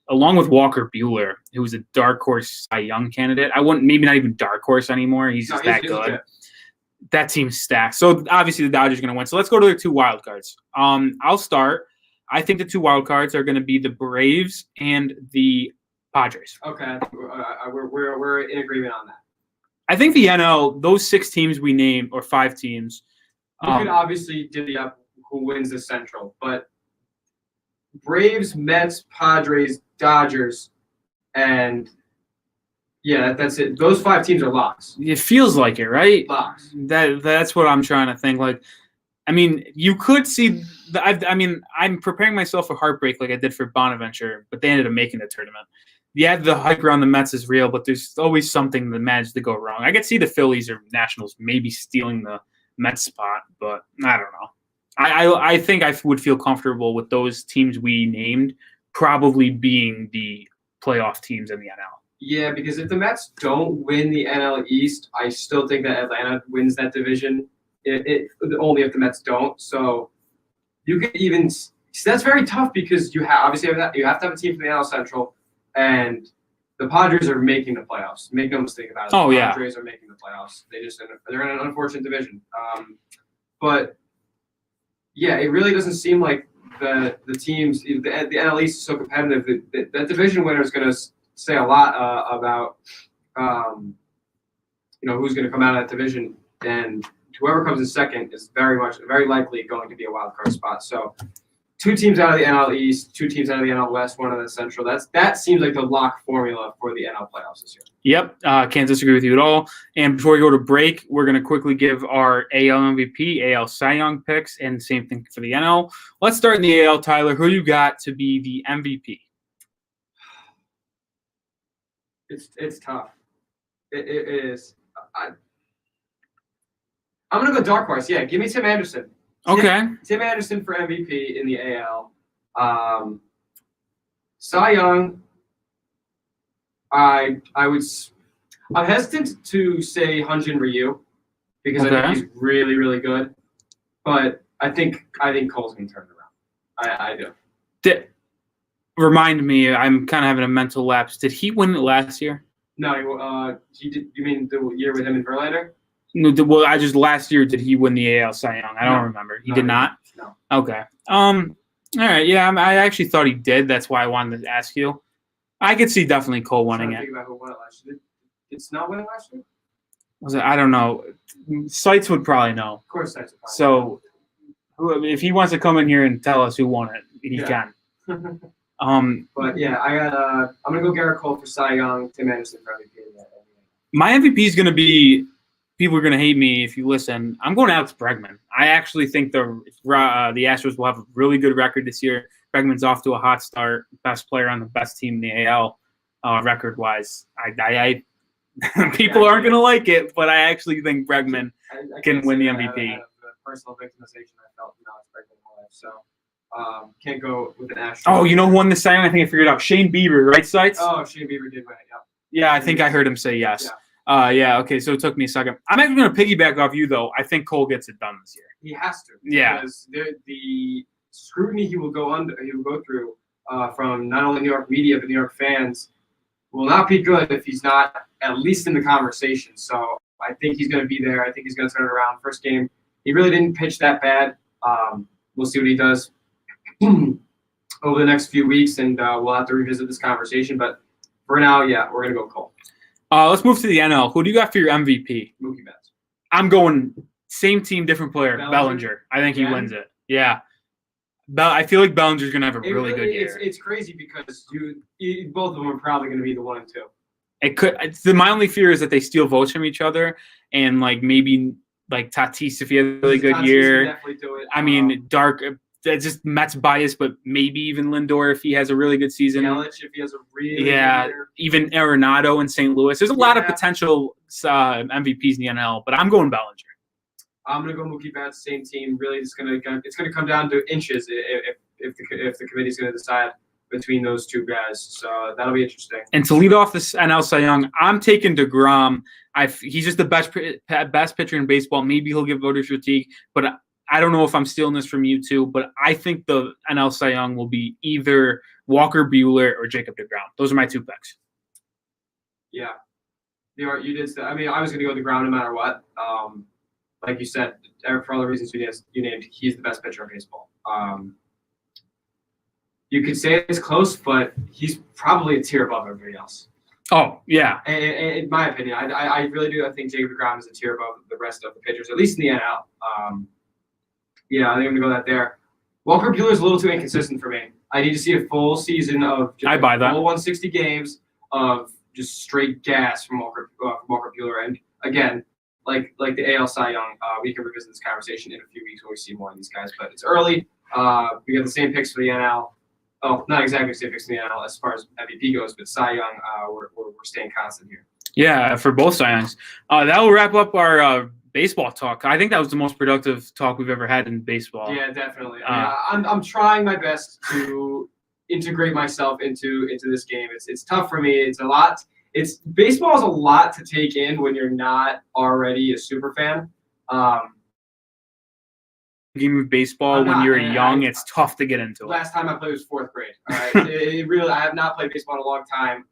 along with Walker Buehler, who was a dark horse Cy Young candidate. Maybe not even dark horse anymore. He's just that good. That team's stacked. So obviously the Dodgers are going to win. So let's go to their 2 wild cards. I'll start. I think the 2 wild cards are going to be the Braves and the Padres. Okay, we're in agreement on that. I think the NL, those 6 teams we named, or 5 teams. You could obviously divvy up who wins the Central, but Braves, Mets, Padres, Dodgers, and that's it. Those 5 teams are locks. It feels like it, right? Locks. That's what I'm trying to think. I mean, you could see. I'm preparing myself for heartbreak like I did for Bonaventure, but they ended up making the tournament. Yeah, the hype around the Mets is real, but there's always something that managed to go wrong. I could see the Phillies or Nationals maybe stealing Mets spot, but I don't know. I think I would feel comfortable with those teams we named probably being the playoff teams in the NL. Yeah, because if the Mets don't win the NL East, I still think that Atlanta wins that division. Only if the Mets don't. So you could even that's very tough because you have to have a team from the NL Central, and the Padres are making the playoffs. Make no mistake about it. The Padres are making the playoffs. They're in an unfortunate division. But yeah, it really doesn't seem like the teams the NL East is so competitive that division winner is going to say a lot about who's going to come out of that division, and whoever comes in second is very likely going to be a wild card spot. So 2 teams out of the NL East, 2 teams out of the NL West, 1 out of the Central. That seems like the lock formula for the NL playoffs this year. Yep, can't disagree with you at all. And before we go to break, we're going to quickly give our AL MVP, AL Cy Young picks, and same thing for the NL. Let's start in the AL, Tyler. Who you got to be the MVP? It's tough. It is. I'm going to go dark horse. Yeah, give me Tim Anderson. Okay. Tim Anderson for MVP in the AL. Cy Young, I'm hesitant to say Hyun-Jin Ryu because I think he's really, really good. But I think Cole's going to turn it around. I do. Remind me, I'm kind of having a mental lapse. Did he win it last year? No, he did. You mean the year with him and Verlander? No, well, last year did he win the AL Cy Young? I don't remember. He did not? No. Okay. All right. Yeah, I actually thought he did. That's why I wanted to ask you. I could see definitely Cole winning it. Think about who won it last year. Did Snell win it last year? Was it? I don't know. Sites would probably know. Of course, Sites would probably know. So, if he wants to come in here and tell us who won it, he can. But yeah, I'm gonna go Garrett Cole for Cy Young, Tim Anderson for MVP. My MVP is gonna be. People are gonna hate me if you listen. I'm going Alex Bregman. I actually think the Astros will have a really good record this year. Bregman's off to a hot start. Best player on the best team in the AL, record wise. I people aren't gonna like it, but I actually think Bregman can win the MVP. The personal victimization I felt from Alex Bregman in my life, so can't go with an Astros. Oh, you know who won the Cy Young? I think I figured it out. Shane Bieber, right, Sites? Oh, Shane Bieber did win it. Yep. Yeah, I think I heard him say yes. Yeah. Okay, so it took me a second. I'm actually going to piggyback off you, though. I think Cole gets it done this year. He has to. Yeah. Because the scrutiny he will go through from not only New York media, but New York fans will not be good if he's not at least in the conversation. So I think he's going to be there. I think he's going to turn it around. First game, he really didn't pitch that bad. We'll see what he does over the next few weeks, and we'll have to revisit this conversation. But for now, yeah, we're going to go Cole. Let's move to the NL. Who do you got for your MVP? Mookie Betts. I'm going same team, different player. Bellinger. I think he wins it. Yeah. I feel like Bellinger's going to have a really good year. It's crazy because both of them are probably going to be the 1 and 2. It could. My only fear is that they steal votes from each other, and maybe Tatis if he has a really good year. Definitely do it. I mean, Dark. It's just Mets bias, but maybe even Lindor if he has a really good season. Yelich if he has a really good year. Even Arenado in St. Louis. There's a lot of potential MVPs in the NL, but I'm going Bellinger. I'm gonna go Mookie Betts, same team. Really, it's gonna come down to inches if the committee's gonna decide between those two guys. So that'll be interesting. And to lead off this NL Cy Young, I'm taking DeGrom. He's just the best pitcher in baseball. Maybe he'll get voters fatigue, but I don't know if I'm stealing this from you too, but I think the NL Cy Young will be either Walker Buehler or Jacob deGrom. Those are my 2 picks. Yeah. You did say, I mean, I was going to go DeGrom no matter what. Like you said, for all the reasons you named, he's the best pitcher in baseball. You could say it's close, but he's probably a tier above everybody else. Oh, yeah. In my opinion, I really do. I think Jacob deGrom is a tier above the rest of the pitchers, at least in the NL. Yeah, I think I'm going to go that there. Walker Buehler is a little too inconsistent for me. I need to see a full season of just full 160 games of just straight gas from Walker Buehler. And again, like the AL Cy Young, we can revisit this conversation in a few weeks when we see more of these guys. But it's early. We got the same picks for the NL. Oh, not exactly the same picks for the NL as far as MVP goes, but Cy Young, we're staying constant here. Yeah, for both Cy Youngs. That will wrap up our baseball talk. I think that was the most productive talk we've ever had in baseball. Yeah, definitely. I'm trying my best to integrate myself into this game. It's tough for me. It's a lot. Baseball is a lot to take in when you're not already a super fan. Game of baseball when you're young, it's tough to get into. Last time I played was 4th grade. All right, I have not played baseball in a long time.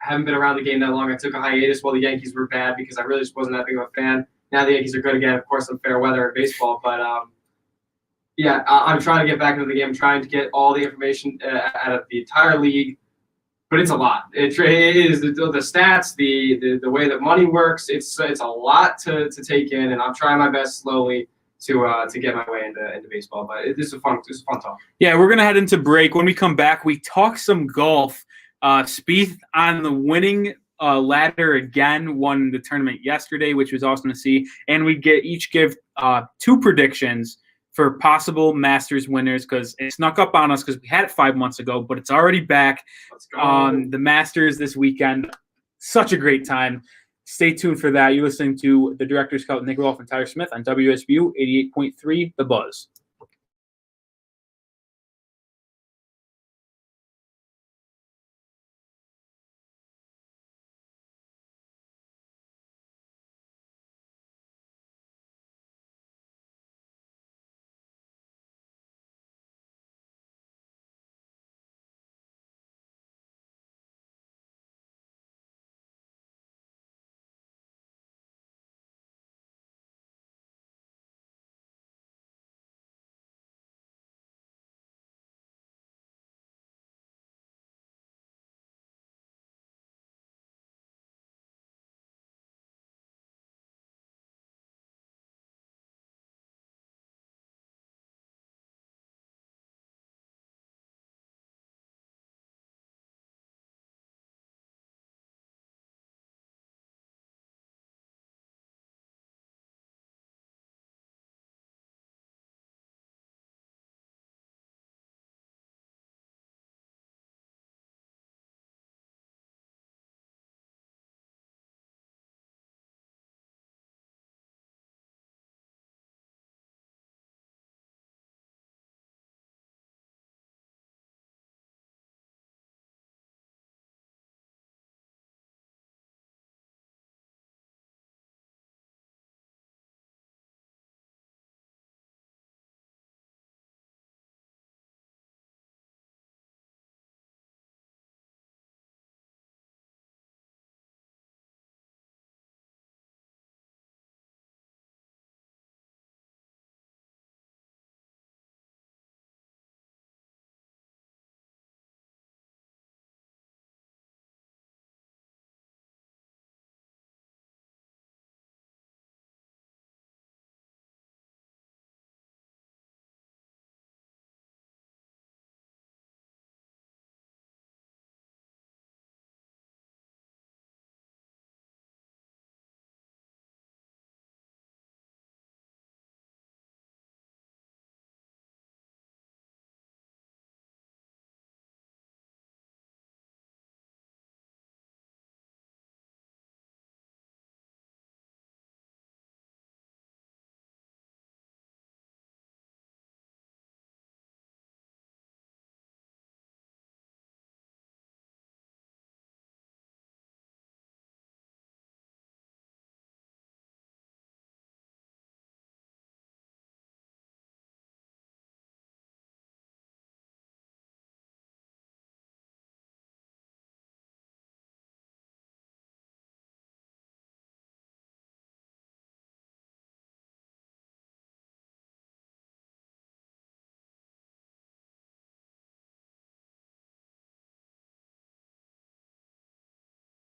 I haven't been around the game that long. I took a hiatus while the Yankees were bad because I really just wasn't that big of a fan. Now the Yankees are good again. Of course, some fair weather in baseball, but yeah, I'm trying to get back into the game. I'm trying to get all the information out of the entire league, but it's a lot. It is the stats, the way that money works. It's a lot to take in, and I'm trying my best slowly to get my way into baseball. But this is a fun talk. Yeah, we're gonna head into break. When we come back, we talk some golf. Spieth on the winning ladder again, won the tournament yesterday, which was awesome to see. And we each give 2 predictions for possible Masters winners because it snuck up on us because we had it 5 months ago, but it's already back. Let's go. The Masters this weekend. Such a great time. Stay tuned for that. You're listening to the Director Scout Nic Rohloff and Tyler Smith on WSBU 88.3 The Buzz.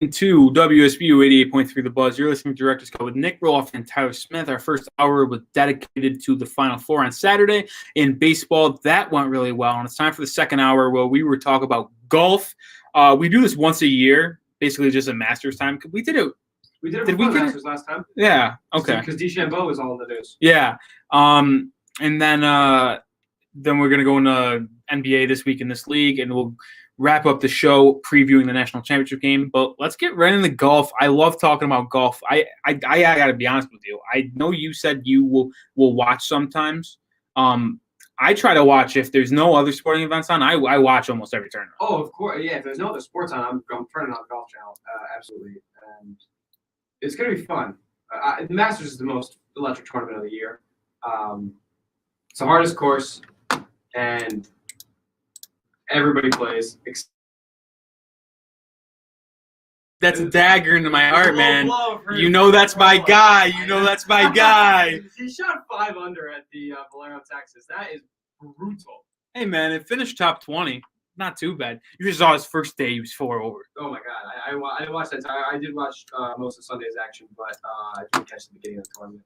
To WSBU 88.3 The Buzz. You're listening to Director's Cut with Nic Rohloff and Tyler Smith. Our first hour was dedicated to the Final Four on Saturday in baseball. That went really well. And it's time for the second hour where we were talking about golf. We do this once a year, basically just a Masters time. We did it. Did we Masters last time? Yeah. Okay. Because DeChambeau was all in the news. Yeah. And then we're gonna go into NBA this week in this league, and wrap up the show previewing the national championship game. But let's get right into golf. I love talking about golf. I got to be honest with you. I know you said you will watch sometimes. I try to watch if there's no other sporting events on. I watch almost every tournament. Oh, of course. Yeah, if there's no other sports on, I'm turning on the Golf Channel. Absolutely. And it's going to be fun. The Masters is the most electric tournament of the year. It's the hardest course, and everybody plays. That's a dagger into my heart, man. You know that's my guy. You know that's my guy. He shot 5 under at the Valero, Texas. That is brutal. Hey, man, it finished top 20. Not too bad. You just saw his first day. He was 4 over. Oh, my God. I watched that. I did watch most of Sunday's action, but I didn't catch the beginning of the tournament.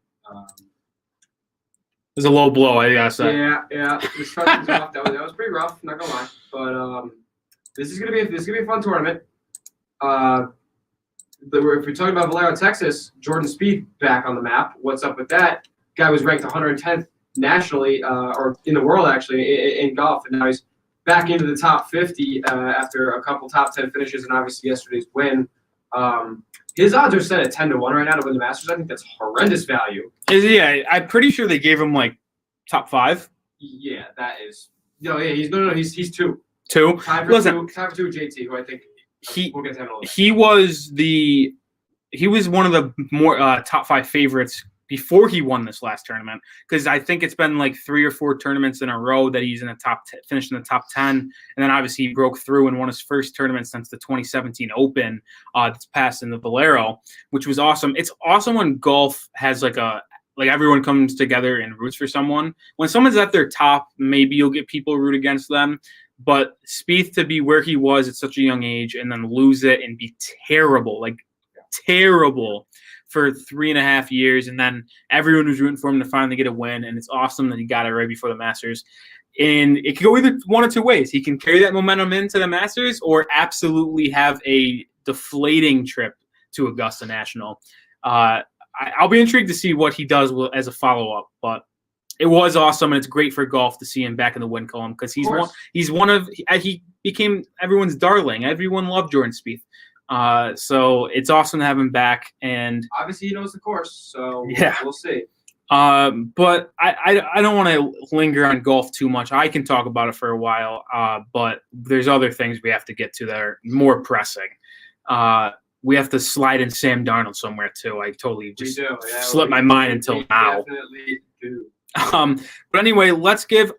It was a low blow, I gotta say. Yeah. The start was rough. That was pretty rough, not gonna lie. But this is gonna be a fun tournament. If we're talking about Valero, Texas, Jordan Spieth back on the map. What's up with that? Guy was ranked 110th nationally, or in the world actually, in golf, and now he's back into the top 50 after a couple top 10 finishes, and obviously yesterday's win. His odds are set at 10-1 right now to win the Masters. I think that's horrendous value. Yeah, I'm pretty sure they gave him like top 5. Yeah, that is. No, yeah, he's 2. 2. Time for Listen, 2 JT, who I think we'll get to him in a little bit. He was one of the more top 5 favorites before he won this last tournament, because I think it's been like 3 or 4 tournaments in a row that he's in the top 10, finished in the top 10, and then obviously he broke through and won his first tournament since the 2017 Open that's passed in the Valero, which was awesome. It's awesome when golf has like everyone comes together and roots for someone. When someone's at their top, maybe you'll get people root against them. But Spieth to be where he was at such a young age and then lose it and be terrible for 3.5 years, and then everyone was rooting for him to finally get a win, and it's awesome that he got it right before the Masters. And it could go either one of 2 ways. He can carry that momentum into the Masters or absolutely have a deflating trip to Augusta National. I'll be intrigued to see what he does as a follow-up, but it was awesome, and it's great for golf to see him back in the win column, because he became everyone's darling. Everyone loved Jordan Spieth. So it's awesome to have him back, and obviously he knows the course, so yeah, we'll see. But I don't want to linger on golf too much. I can talk about it for a while, but there's other things we have to get to that are more pressing. We have to slide in Sam Darnold somewhere too. I totally just slipped my mind until now. Definitely do. But anyway, let's give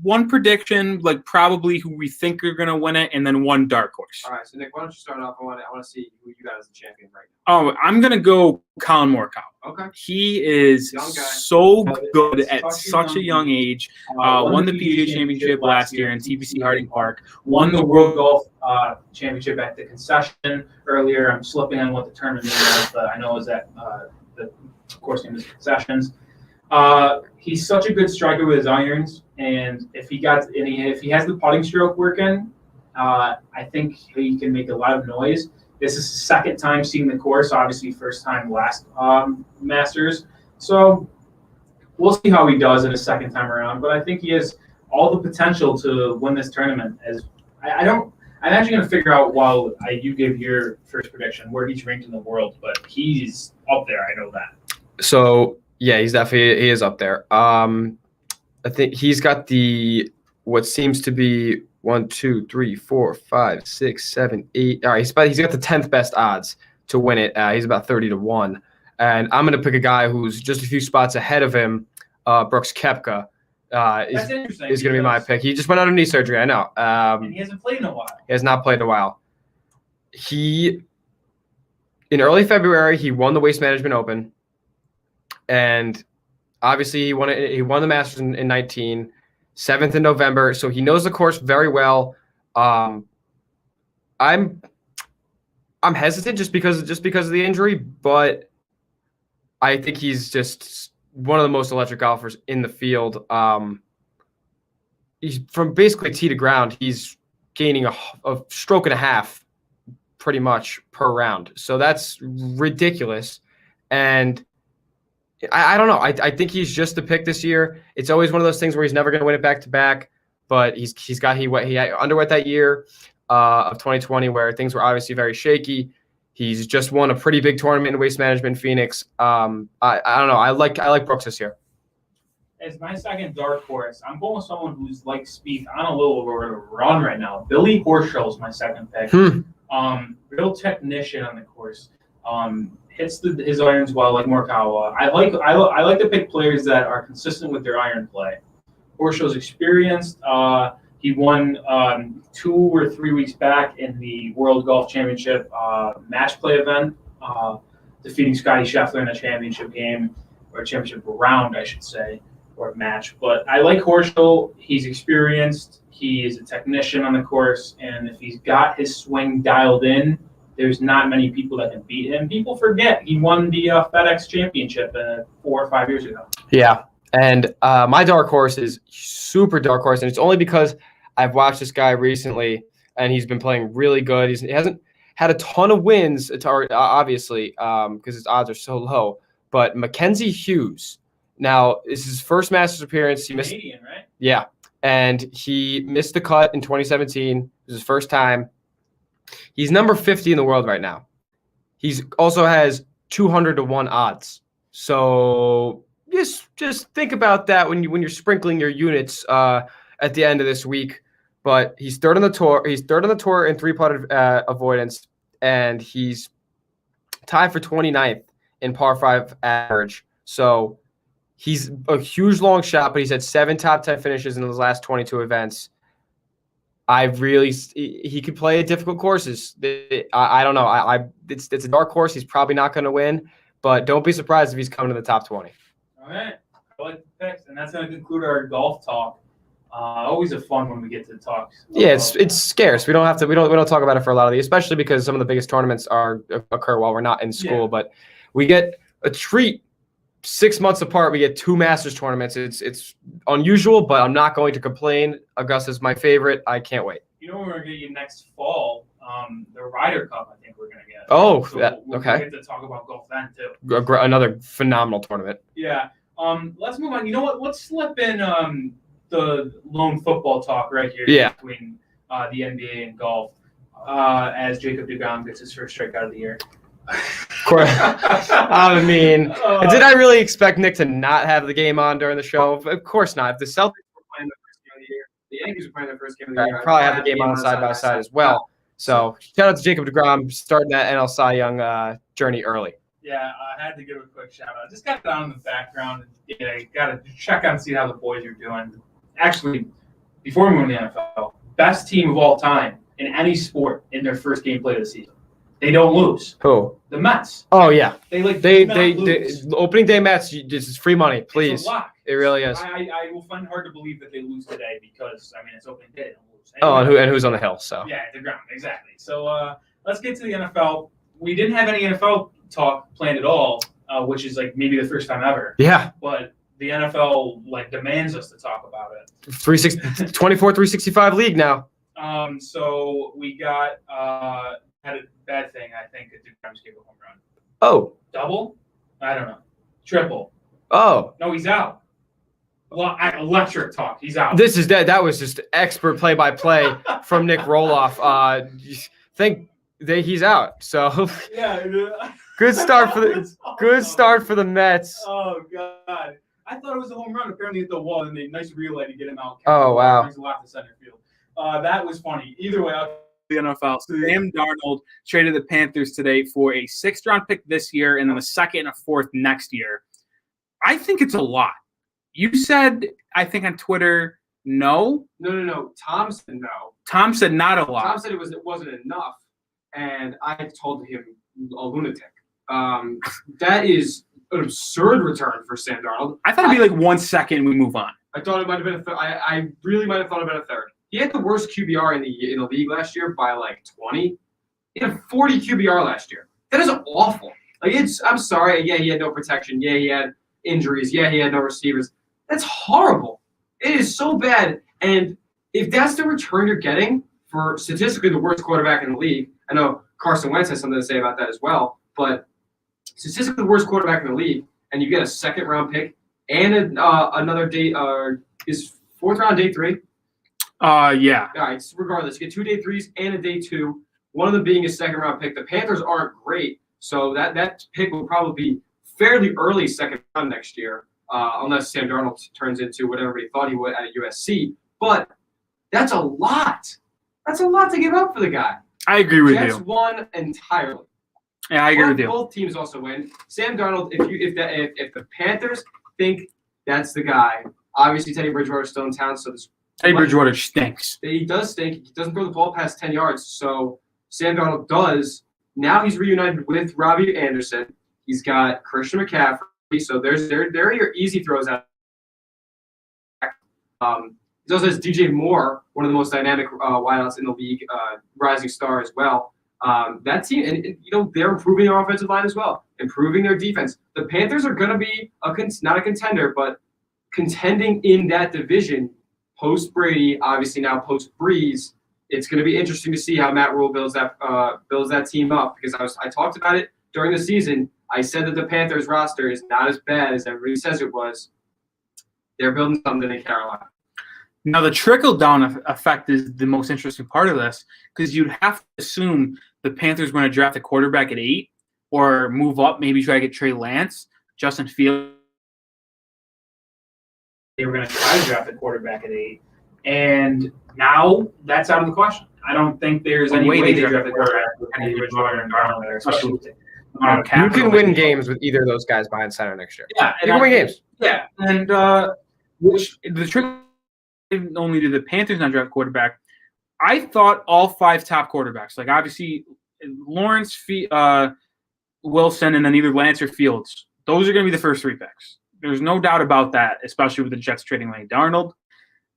one prediction, like probably who we think are going to win it, and then one dark horse. All right, so Nick, why don't you start off? I want to see who you got as the champion right now. Oh, I'm going to go Colin Morikawa. Okay. He is so good at such a young age. Won the PGA Championship last year in TPC Harding Park. Won the World Golf Championship at the Concession earlier. I'm slipping on what the tournament name was, but I know it was at the course name is Concessions. He's such a good striker with his irons, and if he has the putting stroke working, I think he can make a lot of noise. This is his second time seeing the course, obviously first time last Masters. So we'll see how he does in his second time around, but I think he has all the potential to win this tournament. I'm actually going to figure out while you give your first prediction where he's ranked in the world, but he's up there. I know that. So yeah, he is up there. I think he's got what seems to be 1, 2, 3, 4, 5, 6, 7, 8. All right, he's got the 10th best odds to win it. He's about 30-1, and I'm going to pick a guy who's just a few spots ahead of him. Brooks Koepka is going to be my pick. He just went out of knee surgery. I know. And he hasn't played in a while. He has not played in a while. In early February, he won the Waste Management Open. And obviously he won the Masters in 19, 7th in November. So he knows the course very well. I'm hesitant just because of the injury, but I think he's just one of the most electric golfers in the field. He's from basically tee to ground. He's gaining a stroke and a half pretty much per round. So that's ridiculous. And I don't know. I think he's just the pick this year. It's always one of those things where he's never going to win it back to back, but he underwent that year. of 2020 where things were obviously very shaky. He's just won a pretty big tournament in Waste Management in Phoenix. I don't know. I like Brooks this year. As my second dark horse, I'm going with someone who's like Spieth on a little bit of a run right now. Billy Horschel is my second pick. Real technician on the course. Hits his irons well, like Morikawa. I like to pick players that are consistent with their iron play. Horschel's experienced. He won 2 or 3 weeks back in the World Golf Championship match play event, defeating Scotty Scheffler in a championship game, or a championship round, I should say, or match. But I like Horschel. He's experienced. He is a technician on the course, and if he's got his swing dialed in, there's not many people that can beat him. People forget he won the FedEx Championship 4 or 5 years ago. Yeah, and my dark horse is super dark horse, and it's only because I've watched this guy recently, and he's been playing really good. He hasn't had a ton of wins, obviously, because his odds are so low. But Mackenzie Hughes, now this is his first Masters appearance. He missed, Canadian, right? Yeah, and he missed the cut in 2017. It was his first time. He's number 50 in the world right now. He's also has 200-1 odds. So just think about that when you're sprinkling your units at the end of this week. But he's third on the tour. He's third on the tour in 3-putt avoidance, and he's tied for 29th in par 5 average. So he's a huge long shot, but he's had 7 top 10 finishes in his last 22 events. He could play at difficult courses. I don't know. It's a dark horse. He's probably not going to win, but don't be surprised if he's coming to the top 20. All right. I like the picks, and that's going to conclude our golf talk. Always a fun when we get to talk. Yeah, it's scarce. We don't talk about it for a lot of these, especially because some of the biggest tournaments occur while we're not in school. Yeah. But we get a treat 6 months apart. We get 2 Masters tournaments. It's unusual, but I'm not going to complain. Augusta's my favorite. I can't wait. You know, we're going to get you next fall. The Ryder Cup, I think we're going to get. Oh, so okay. We'll get to talk about golf then too. Another phenomenal tournament. Yeah. Let's move on. You know what? Let's slip in the lone football talk right here between the NBA and golf as Jacob deGrom gets his first strikeout of the year. I mean, did I really expect Nick to not have the game on during the show? Of course not. If the Celtics were playing the first game of the year, the Yankees were playing the first game of the year, I'd probably have the game on side by side as well. So shout out to Jacob deGrom starting that NL Cy Young journey early. Yeah, I had to give a quick shout out. Just got down in the background. Got to check on and see how the boys are doing. Actually, before we went to the NFL, best team of all time in any sport in their first game play of the season. They don't lose. Who? The Mets. Oh yeah. They opening day Mets. This is free money, please. It's a lock. It really is. I will find it hard to believe that they lose today because it's opening day. They don't lose. Anyway, and who's on the hill? So yeah, the ground exactly. So let's get to the NFL. We didn't have any NFL talk planned at all, which is like maybe the first time ever. Yeah. But the NFL demands us to talk about it. 365 league now. So we got had a bad thing. I think that DeGrom's gave a home run. Oh. Double? I don't know. Triple. Oh. No, he's out. Well, electric talk. He's out. This is that was just expert play-by-play from Nic Rohloff. He's out. So yeah. Good start for the Mets. Oh God. I thought it was a home run. Apparently, hit the wall and made a nice relay to get him out. Oh wow! Brings a lot to center field. That was funny. Either way, the NFL. Sam Darnold traded the Panthers today for a 6th-round pick this year and then a 2nd and a 4th next year. I think it's a lot. You said, I think on Twitter, no. No. Tom said no. Tom said not a lot. Tom said it wasn't enough, and I told him a lunatic. That is an absurd return for Sam Darnold. I thought it'd be like 1 second and we move on. I thought it might have been a third. I really might have thought about a third. He had the worst QBR in the league last year by 20. He had 40 QBR last year. That is awful. I'm sorry. Yeah, he had no protection. Yeah, he had injuries. Yeah, he had no receivers. That's horrible. It is so bad. And if that's the return you're getting for statistically the worst quarterback in the league, I know Carson Wentz has something to say about that as well, but statistically the worst quarterback in the league, and you get a 2nd-round pick and another day, his 4th round day 3. Yeah. All right, so regardless, you get 2 day 3s and a day 2. One of them being a second-round pick. The Panthers aren't great, so that pick will probably be fairly early second round next year, unless Sam Darnold turns into what everybody thought he would at USC. But that's a lot. That's a lot to give up for the guy. I agree with Jets you. won entirely. Yeah, I agree with you. Both teams also win. Sam Darnold, if the Panthers think that's the guy, obviously Teddy Bridgewater is still in town, so Teddy Bridgewater stinks. he does stink. He doesn't throw the ball past 10 yards, so Sam Darnold does. Now he's reunited with Robbie Anderson. He's got Christian McCaffrey, so there are your easy throws out. He also has DJ Moore, one of the most dynamic wideouts in the league, rising star as well. That team, and they're improving their offensive line as well, improving their defense. The Panthers are going to be not a contender, but contending in that division post Brady, obviously now post Breeze. It's going to be interesting to see how Matt Rule builds that team up, because I talked about it during the season. I said that the Panthers roster is not as bad as everybody says it was. They're building something in Carolina. Now, the trickle-down effect is the most interesting part of this, because you'd have to assume the Panthers going to draft a quarterback at 8 or move up, maybe try to get Trey Lance, Justin Fields. They were going to try to draft a quarterback at 8. And now that's out of the question. I don't think there's any way they draft a quarterback with Teddy Bridgewater and Darnold there, especially with You can win games with either of those guys behind center next year. Yeah, you can win games. Yeah, And which the trick only did the Panthers not draft quarterback. I thought all 5 top quarterbacks, like obviously Lawrence, Wilson, and then either Lance or Fields, those are going to be the first 3 picks. There's no doubt about that, especially with the Jets trading Larry Darnold.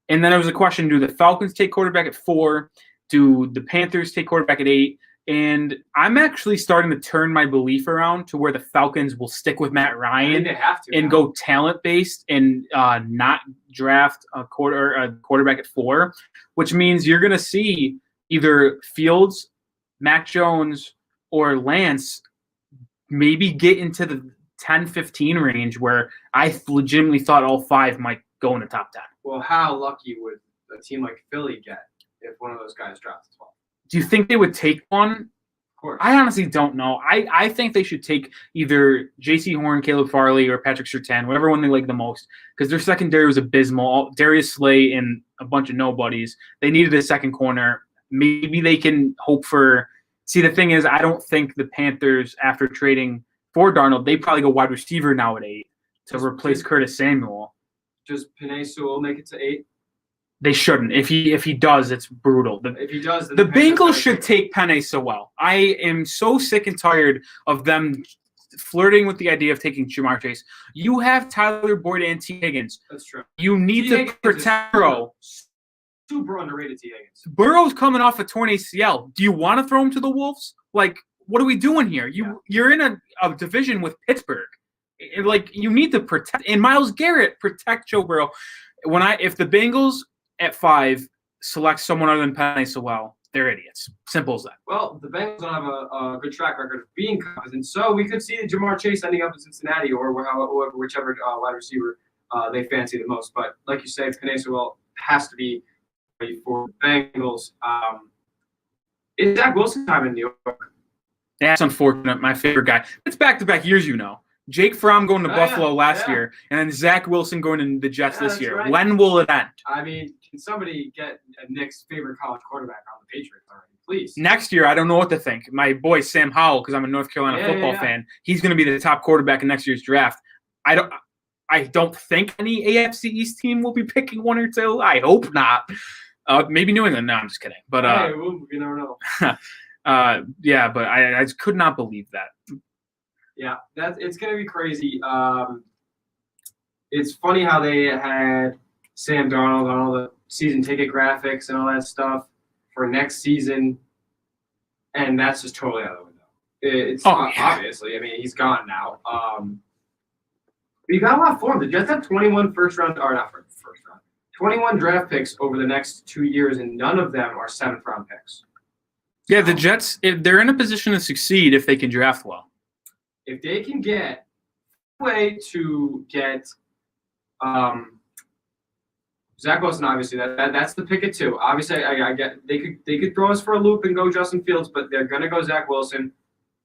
And then there was a question, do the Falcons take quarterback at 4? Do the Panthers take quarterback at 8? And I'm actually starting to turn my belief around to where the Falcons will stick with Matt Ryan and go talent-based and not draft a quarterback at 4, which means you're going to see either Fields, Mac Jones, or Lance maybe get into the 10-15 range, where I legitimately thought all 5 might go in the top 10. Well, how lucky would a team like Philly get if one of those guys dropped 12? Do you think they would take one? Of course. I honestly don't know. I think they should take either J.C. Horn, Caleb Farley, or Patrick Surtain, whatever one they like the most, because their secondary was abysmal. Darius Slay and a bunch of nobodies. They needed a second corner. Maybe they can hope for – see, the thing is, I don't think the Panthers, after trading for Darnold, they probably go wide receiver now at 8 to replace Curtis Samuel. Does Penei Sewell make it to 8? They shouldn't. If he does, it's brutal. If he does, then the Bengals should take Penei Sewell. I am so sick and tired of them flirting with the idea of taking Jamar Chase. You have Tyler Boyd and T. Higgins. That's true. You need to protect Burrow. Super underrated T. Higgins. Burrow's coming off a torn ACL. Do you want to throw him to the Wolves? Like, what are we doing here? You're in a division with Pittsburgh. You need to protect. And Myles Garrett, protect Joe Burrow. If the Bengals at 5 select someone other than Penei Sewell, they're idiots. Simple as that. Well, the Bengals don't have a good track record of being competent, so we could see Jamar Chase ending up in Cincinnati or whichever wide receiver they fancy the most. But like you said, Penei Sewell has to be for the Bengals. It's Zach Wilson time in New York. That's unfortunate. My favorite guy. It's back-to-back years, Jake Fromm going to Buffalo last year, and then Zach Wilson going to the Jets this year. Right. When will it end? I mean, can somebody get Nick's favorite college quarterback on the Patriots already, please? Next year, I don't know what to think. My boy Sam Howell, because I'm a North Carolina football fan, he's going to be the top quarterback in next year's draft. I don't think any AFC East team will be picking 1 or 2. I hope not. Maybe New England. No, I'm just kidding. But you never know. yeah, but I just could not believe that. Yeah, it's going to be crazy. It's funny how they had Sam Darnold on all the season ticket graphics and all that stuff for next season, and that's just totally out of the window. It's obviously. I mean, he's gone now. But you got a lot for him. The Jets have 21 21 draft picks over the next 2 years, and none of them are 7th-round picks. Yeah, the Jets, they're in a position to succeed if they can draft well. If they can get a way to get Zach Wilson, obviously, that's the pick at 2. Obviously, I get they could throw us for a loop and go Justin Fields, but they're gonna go Zach Wilson.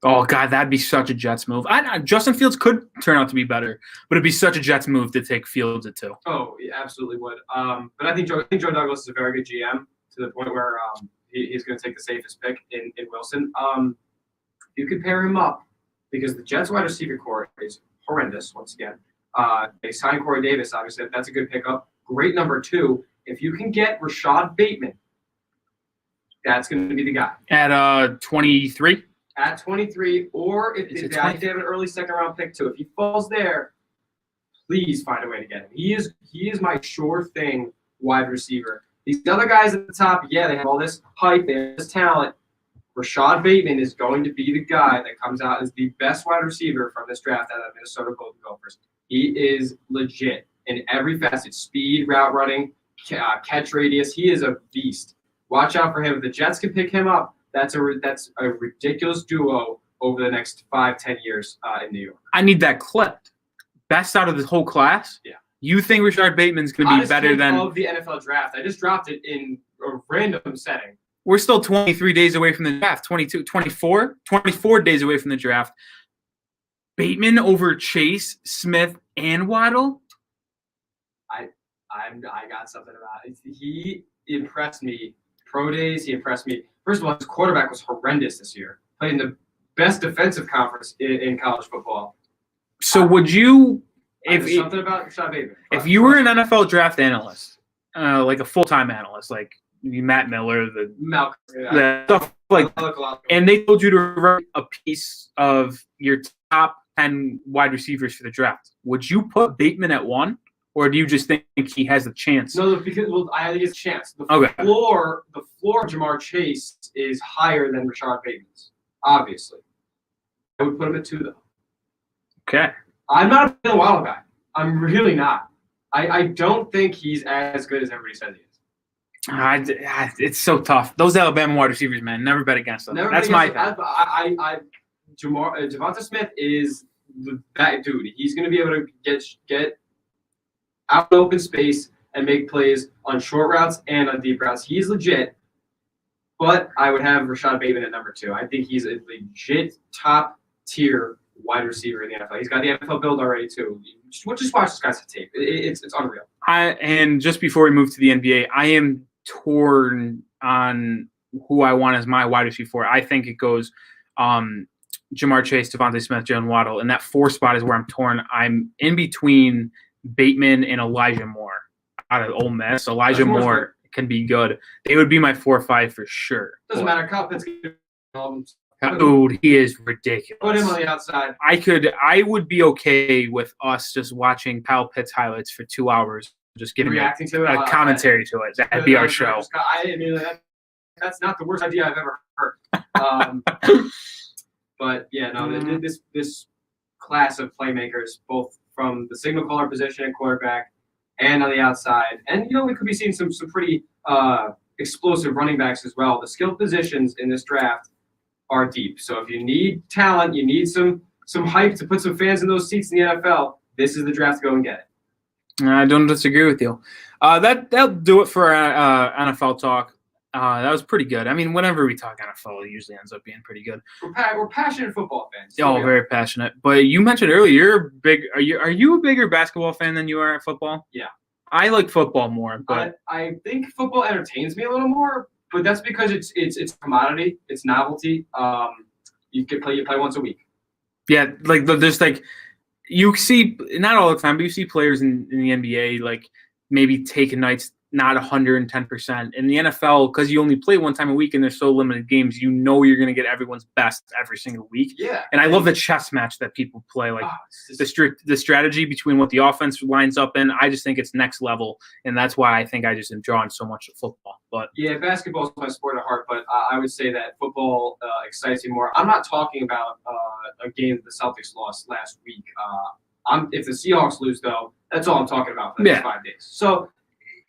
Oh God, that'd be such a Jets move. Justin Fields could turn out to be better, but it'd be such a Jets move to take Fields at 2. Oh, yeah, absolutely would. But I think Joe Douglas is a very good GM to the point where he's going to take the safest pick in Wilson. You could pair him up because the Jets wide receiver core is horrendous once again. They signed Corey Davis, obviously. That's a good pickup. Great number 2. If you can get Rashad Bateman, that's going to be the guy. At 23? At 23, or if they have an early second-round pick too. If he falls there, please find a way to get him. He is my sure thing wide receiver. These other guys at the top, yeah, they have all this hype, they have this talent. Rashad Bateman is going to be the guy that comes out as the best wide receiver from this draft out of Minnesota Golden Gophers. He is legit in every facet: speed, route running, catch radius. He is a beast. Watch out for him. If the Jets can pick him up, that's a ridiculous duo over the next 5-10 years in New York. I need that clipped. Best out of this whole class? Yeah. You think Rashad Bateman's going to be better than of the NFL draft? I just dropped it in a random setting. We're still 23 days away from the draft. 24 days away from the draft. Bateman over Chase, Smith, and Waddle? I got something about it. He impressed me. Pro days, he impressed me. First of all, his quarterback was horrendous this year. Played in the best defensive conference in college football. So would you, something about Rashad Bateman. If you were an NFL draft analyst, like a full-time analyst, like Matt Miller, the stuff like, and they told you to write a piece of your top 10 wide receivers for the draft, would you put Bateman at 1? Or do you just think he has a chance? No, because I think it's a chance. The floor of Jamar Chase is higher than Rashad Bateman's, obviously. I would put him at 2, though. Okay. I'm not a Waddle guy. I'm really not. I don't think he's as good as everybody says he is. It's so tough. Those Alabama wide receivers, man, never bet against them. That's my pick. Devonta Smith is that dude. He's going to be able to get out in open space and make plays on short routes and on deep routes. He's legit, but I would have Rashad Bateman at number 2. I think he's a legit top-tier wide receiver in the NFL. He's got the NFL build already, too. Just watch this guy's tape. It's unreal. And just before we move to the NBA, I am torn on who I want as my wide receiver. I think it goes Jamar Chase, Devontae Smith, Jalen Waddle, and that 4 spot is where I'm torn. I'm in between Bateman and Elijah Moore out of Ole Miss. Elijah Moore can be good. They would be my 4 or 5 for sure. Doesn't matter. Kyle Pitts. Dude, he is ridiculous. Put him on the outside. I would be okay with us just watching Kyle Pitts highlights for 2 hours, just giving reacting to it, a commentary to it. That'd be our show. That's not the worst idea I've ever heard. But yeah, no, this class of playmakers, both from the signal caller position at quarterback and on the outside. And, we could be seeing some pretty explosive running backs as well. The skill positions in this draft are deep. So if you need talent, you need some hype to put some fans in those seats in the NFL, this is the draft to go and get it. I don't disagree with you. That'll do it for NFL talk. That was pretty good. I mean, whenever we talk NFL, it usually ends up being pretty good. We're passionate football fans. Oh, very passionate. But you mentioned earlier, are you a bigger basketball fan than you are at football? Yeah. I like football more, but I think football entertains me a little more, but that's because it's a commodity, it's novelty. You play once a week. Yeah, like there's like you see not all the time, but you see players in the NBA like maybe taking nights not 110%. In the NFL, because you only play one time a week and there's so limited games, you're going to get everyone's best every single week. Yeah. And I love the chess match that people play, like the strategy between what the offense lines up in. I just think it's next level, and that's why I think I just am drawn so much to football. But yeah, basketball is my sport at heart, but I would say that football excites me more. I'm not talking about a game that the Celtics lost last week. If the Seahawks lose, though, that's all I'm talking about for the next 5 days. So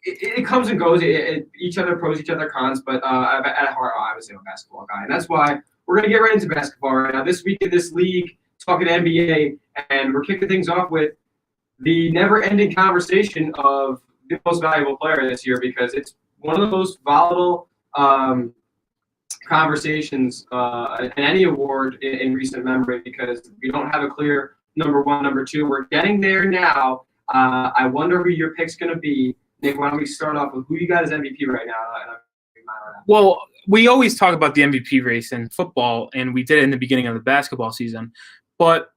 it comes and goes. Each other pros, each other cons. But at heart, I would say I'm a basketball guy. And that's why we're going to get right into basketball right now. This week in this league, talking NBA, and we're kicking things off with the never-ending conversation of the most valuable player this year because it's one of the most volatile conversations in any award in recent memory because we don't have a clear number one, number two. We're getting there now. I wonder who your pick's going to be. Nick, why don't we start off with who you got as MVP right now? Well, we always talk about the MVP race in football, and we did it in the beginning of the basketball season. But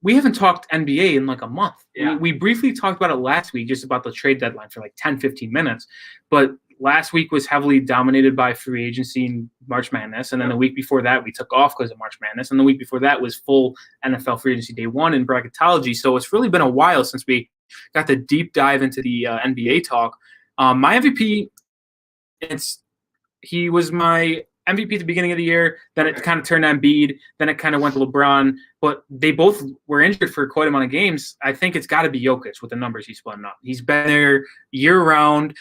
we haven't talked NBA in like a month. Yeah. We briefly talked about it last week, just about the trade deadline for like 10, 15 minutes. But last week was heavily dominated by free agency and March Madness. And then the week before that, we took off because of March Madness. And the week before that was full NFL free agency day one in bracketology. So it's really been a while since we got the deep dive into the NBA talk. My MVP, he was my MVP at the beginning of the year. Then it kind of turned on Embiid. Then it kind of went to LeBron. But they both were injured for quite a amount of games. I think it's got to be Jokic with the numbers he's putting up. He's been there year-round.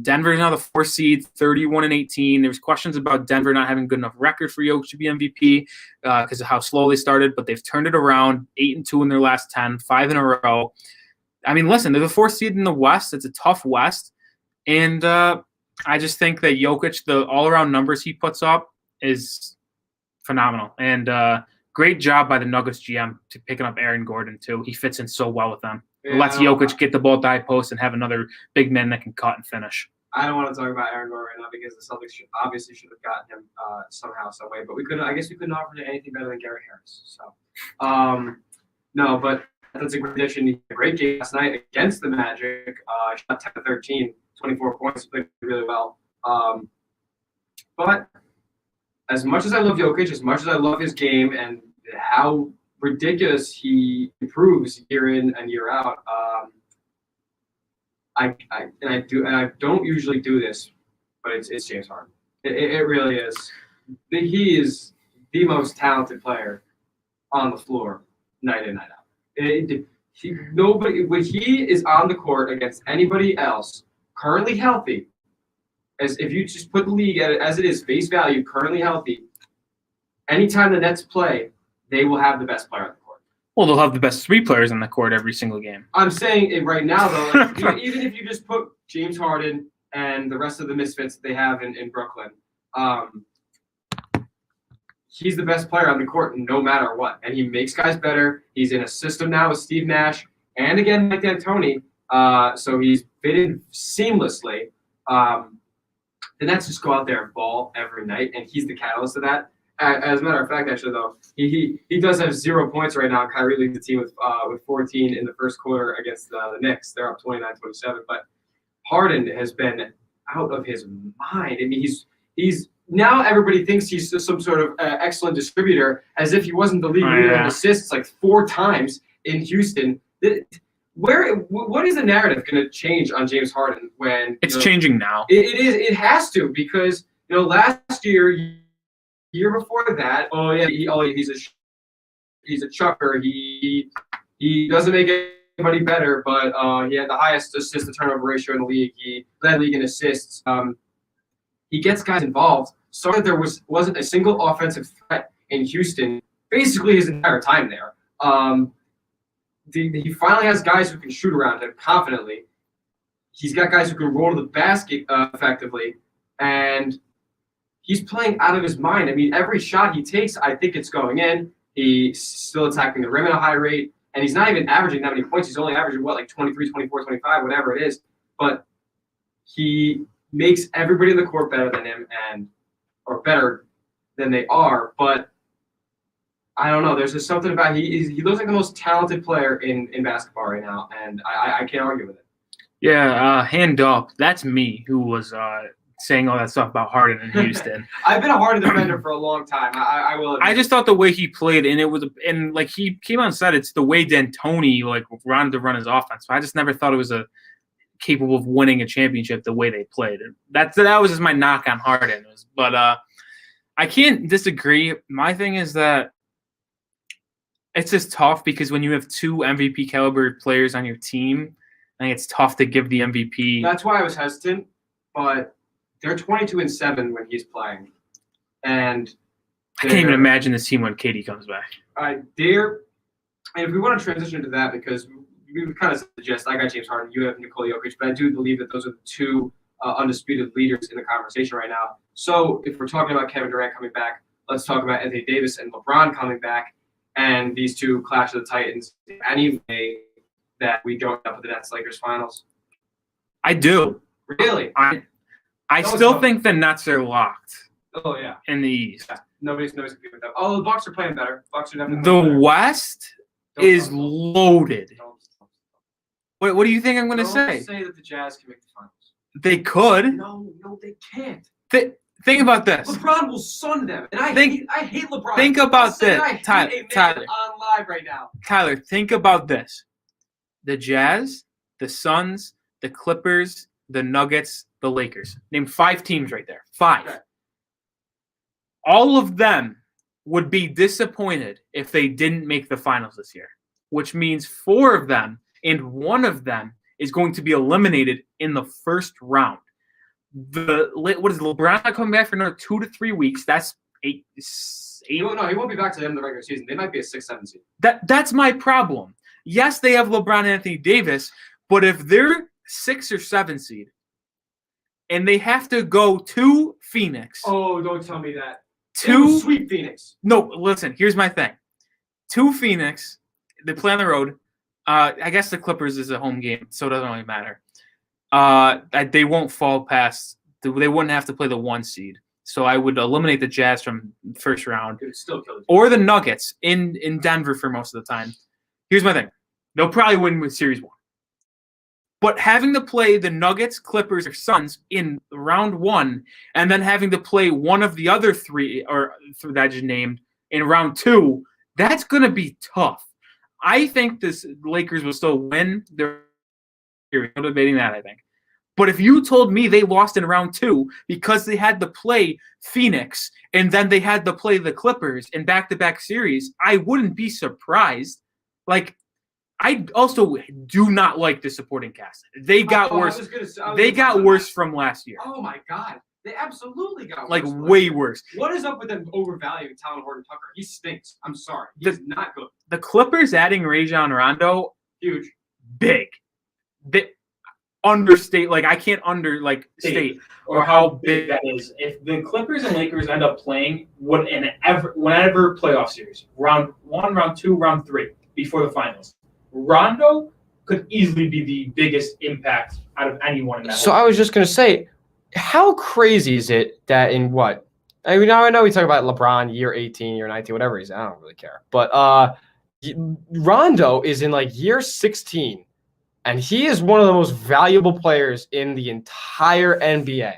Denver's now the 4th seed, 31-18. There was questions about Denver not having a good enough record for Jokic to be MVP because of how slow they started. But they've turned it around, 8-2 in their last 10, 5 in a row. I mean, listen, they're the 4th seed in the West. It's a tough West. And I just think that Jokic, the all-around numbers he puts up is phenomenal. And great job by the Nuggets GM to picking up Aaron Gordon, too. He fits in so well with them. Yeah, Lets Jokic get the ball at the high post and have another big man that can cut and finish. I don't want to talk about Aaron Gordon right now because the Celtics should have gotten him somehow, some way. But I guess we couldn't offer him anything better than Gary Harris. So, no, but that's a great addition. He had a great game last night against the Magic. Shot 10-13, 24 points, played really well. But as much as I love Jokic, as much as I love his game and how ridiculous he improves year in and year out, I don't usually do this, but it's James Harden. It really is. He is the most talented player on the floor night in, night out. When he is on the court against anybody else, currently healthy, as if you just put the league at it as it is, face value, currently healthy, anytime the Nets play, they will have the best player on the court. Well, they'll have the best 3 players on the court every single game. I'm saying it right now, though, even if you just put James Harden and the rest of the misfits they have in Brooklyn, he's the best player on the court no matter what. And he makes guys better. He's in a system now with Steve Nash and, again, Mike D'Antoni. So he's fitted seamlessly. The Nets just go out there and ball every night, and he's the catalyst of that. As a matter of fact, actually, though, he does have 0 points right now. Kyrie leads the team with 14 in the first quarter against the Knicks. They're up 29-27. But Harden has been out of his mind. I mean, he's now everybody thinks he's some sort of excellent distributor, as if he wasn't the league leader in assists like 4 times in Houston. What is the narrative going to change on James Harden when it's changing now? It is. It has to, because last year before that, he's a chucker. He doesn't make anybody better, but he had the highest assist to turnover ratio in the league. He led the league in assists. He gets guys involved, so that there wasn't a single offensive threat in Houston basically his entire time there. He finally has guys who can shoot around him confidently. He's got guys who can roll to the basket effectively, and he's playing out of his mind. I mean, every shot he takes, I think it's going in. He's still attacking the rim at a high rate, and he's not even averaging that many points. He's only averaging, 23, 24, 25, whatever it is. But he makes everybody in the court better than him, or better than they are. But I don't know. There's just something about he looks like the most talented player in basketball right now, and I can't argue with it. Yeah, hand up. That's me who was saying all that stuff about Harden in Houston. I've been a Harden defender for a long time. I will admit. I just thought the way he played, and he came on set. It's the way D'Antoni wanted to run his offense. I just never thought it was capable of winning a championship the way they played. That was just my knock on Harden. But I can't disagree. My thing is that it's just tough because when you have 2 MVP caliber players on your team, I think it's tough to give the MVP. That's why I was hesitant, but they're 22-7 when he's playing, and I can't even imagine this team when KD comes back. And if we want to transition to that, because we kind of suggest I got James Harden, you have Nikola Jokic, but I do believe that those are the two undisputed leaders in the conversation right now. So if we're talking about Kevin Durant coming back, let's talk about Anthony Davis and LeBron coming back, and these two clash of the Titans. Any way that we go up with the Nets Lakers finals? I do. Really? I still think the Nets are locked. Oh yeah. In the East. Yeah. Nobody's competing with them. Oh, the Bucks are playing better. Bucks are definitely the playing better. West is loaded. What do you think I'm going to say? Don't say that the Jazz can make the finals. They could. No, they can't. Think about this. LeBron will sun them, and I hate LeBron. Think about this, Tyler. On live right now. Tyler, think about this: the Jazz, the Suns, the Clippers, the Nuggets, the Lakers. Name 5 teams right there. 5. Okay. All of them would be disappointed if they didn't make the finals this year, which means 4 of them and 1 of them is going to be eliminated in the first round. What is LeBron not coming back for another 2 to 3 weeks? That's 8. No, he won't be back to the end of the regular season. They might be a 6-7 seed. That's my problem. Yes, they have LeBron and Anthony Davis, but if they're 6 or 7 seed and they have to go to Phoenix. Oh, don't tell me that. To sweep Phoenix. No, listen, here's my thing. To Phoenix, they play on the road. I guess the Clippers is a home game, so it doesn't really matter. They won't fall past. They wouldn't have to play the 1 seed. So I would eliminate the Jazz from the first round. It would still kill the or the Nuggets in Denver for most of the time. Here's my thing. They'll probably win with Series 1. But having to play the Nuggets, Clippers, or Suns in round 1, and then having to play one of the other 3 that I just named in round 2, that's going to be tough. I think this Lakers will still win. They're debating that, I think. But if you told me they lost in round 2 because they had to play Phoenix and then they had to play the Clippers in back-to-back series, I wouldn't be surprised. Like, I also do not like the supporting cast. They got worse. They got worse from last year. Oh my God, they absolutely got worse. Like way worse. What is up with them overvaluing Talon Horton-Tucker? He stinks. I'm sorry. He's not good. The Clippers adding Rajon Rondo, huge, big. They understate. Like I can't state or how big that is. If the Clippers and Lakers end up playing whenever playoff series, round 1, round 2, round 3 before the finals. Rondo could easily be the biggest impact out of anyone in that. So I was just going to say, how crazy is it that in what? I mean, I know we talk about LeBron year 18, year 19, whatever he's. I don't really care. But Rondo is in like year 16, and he is one of the most valuable players in the entire NBA.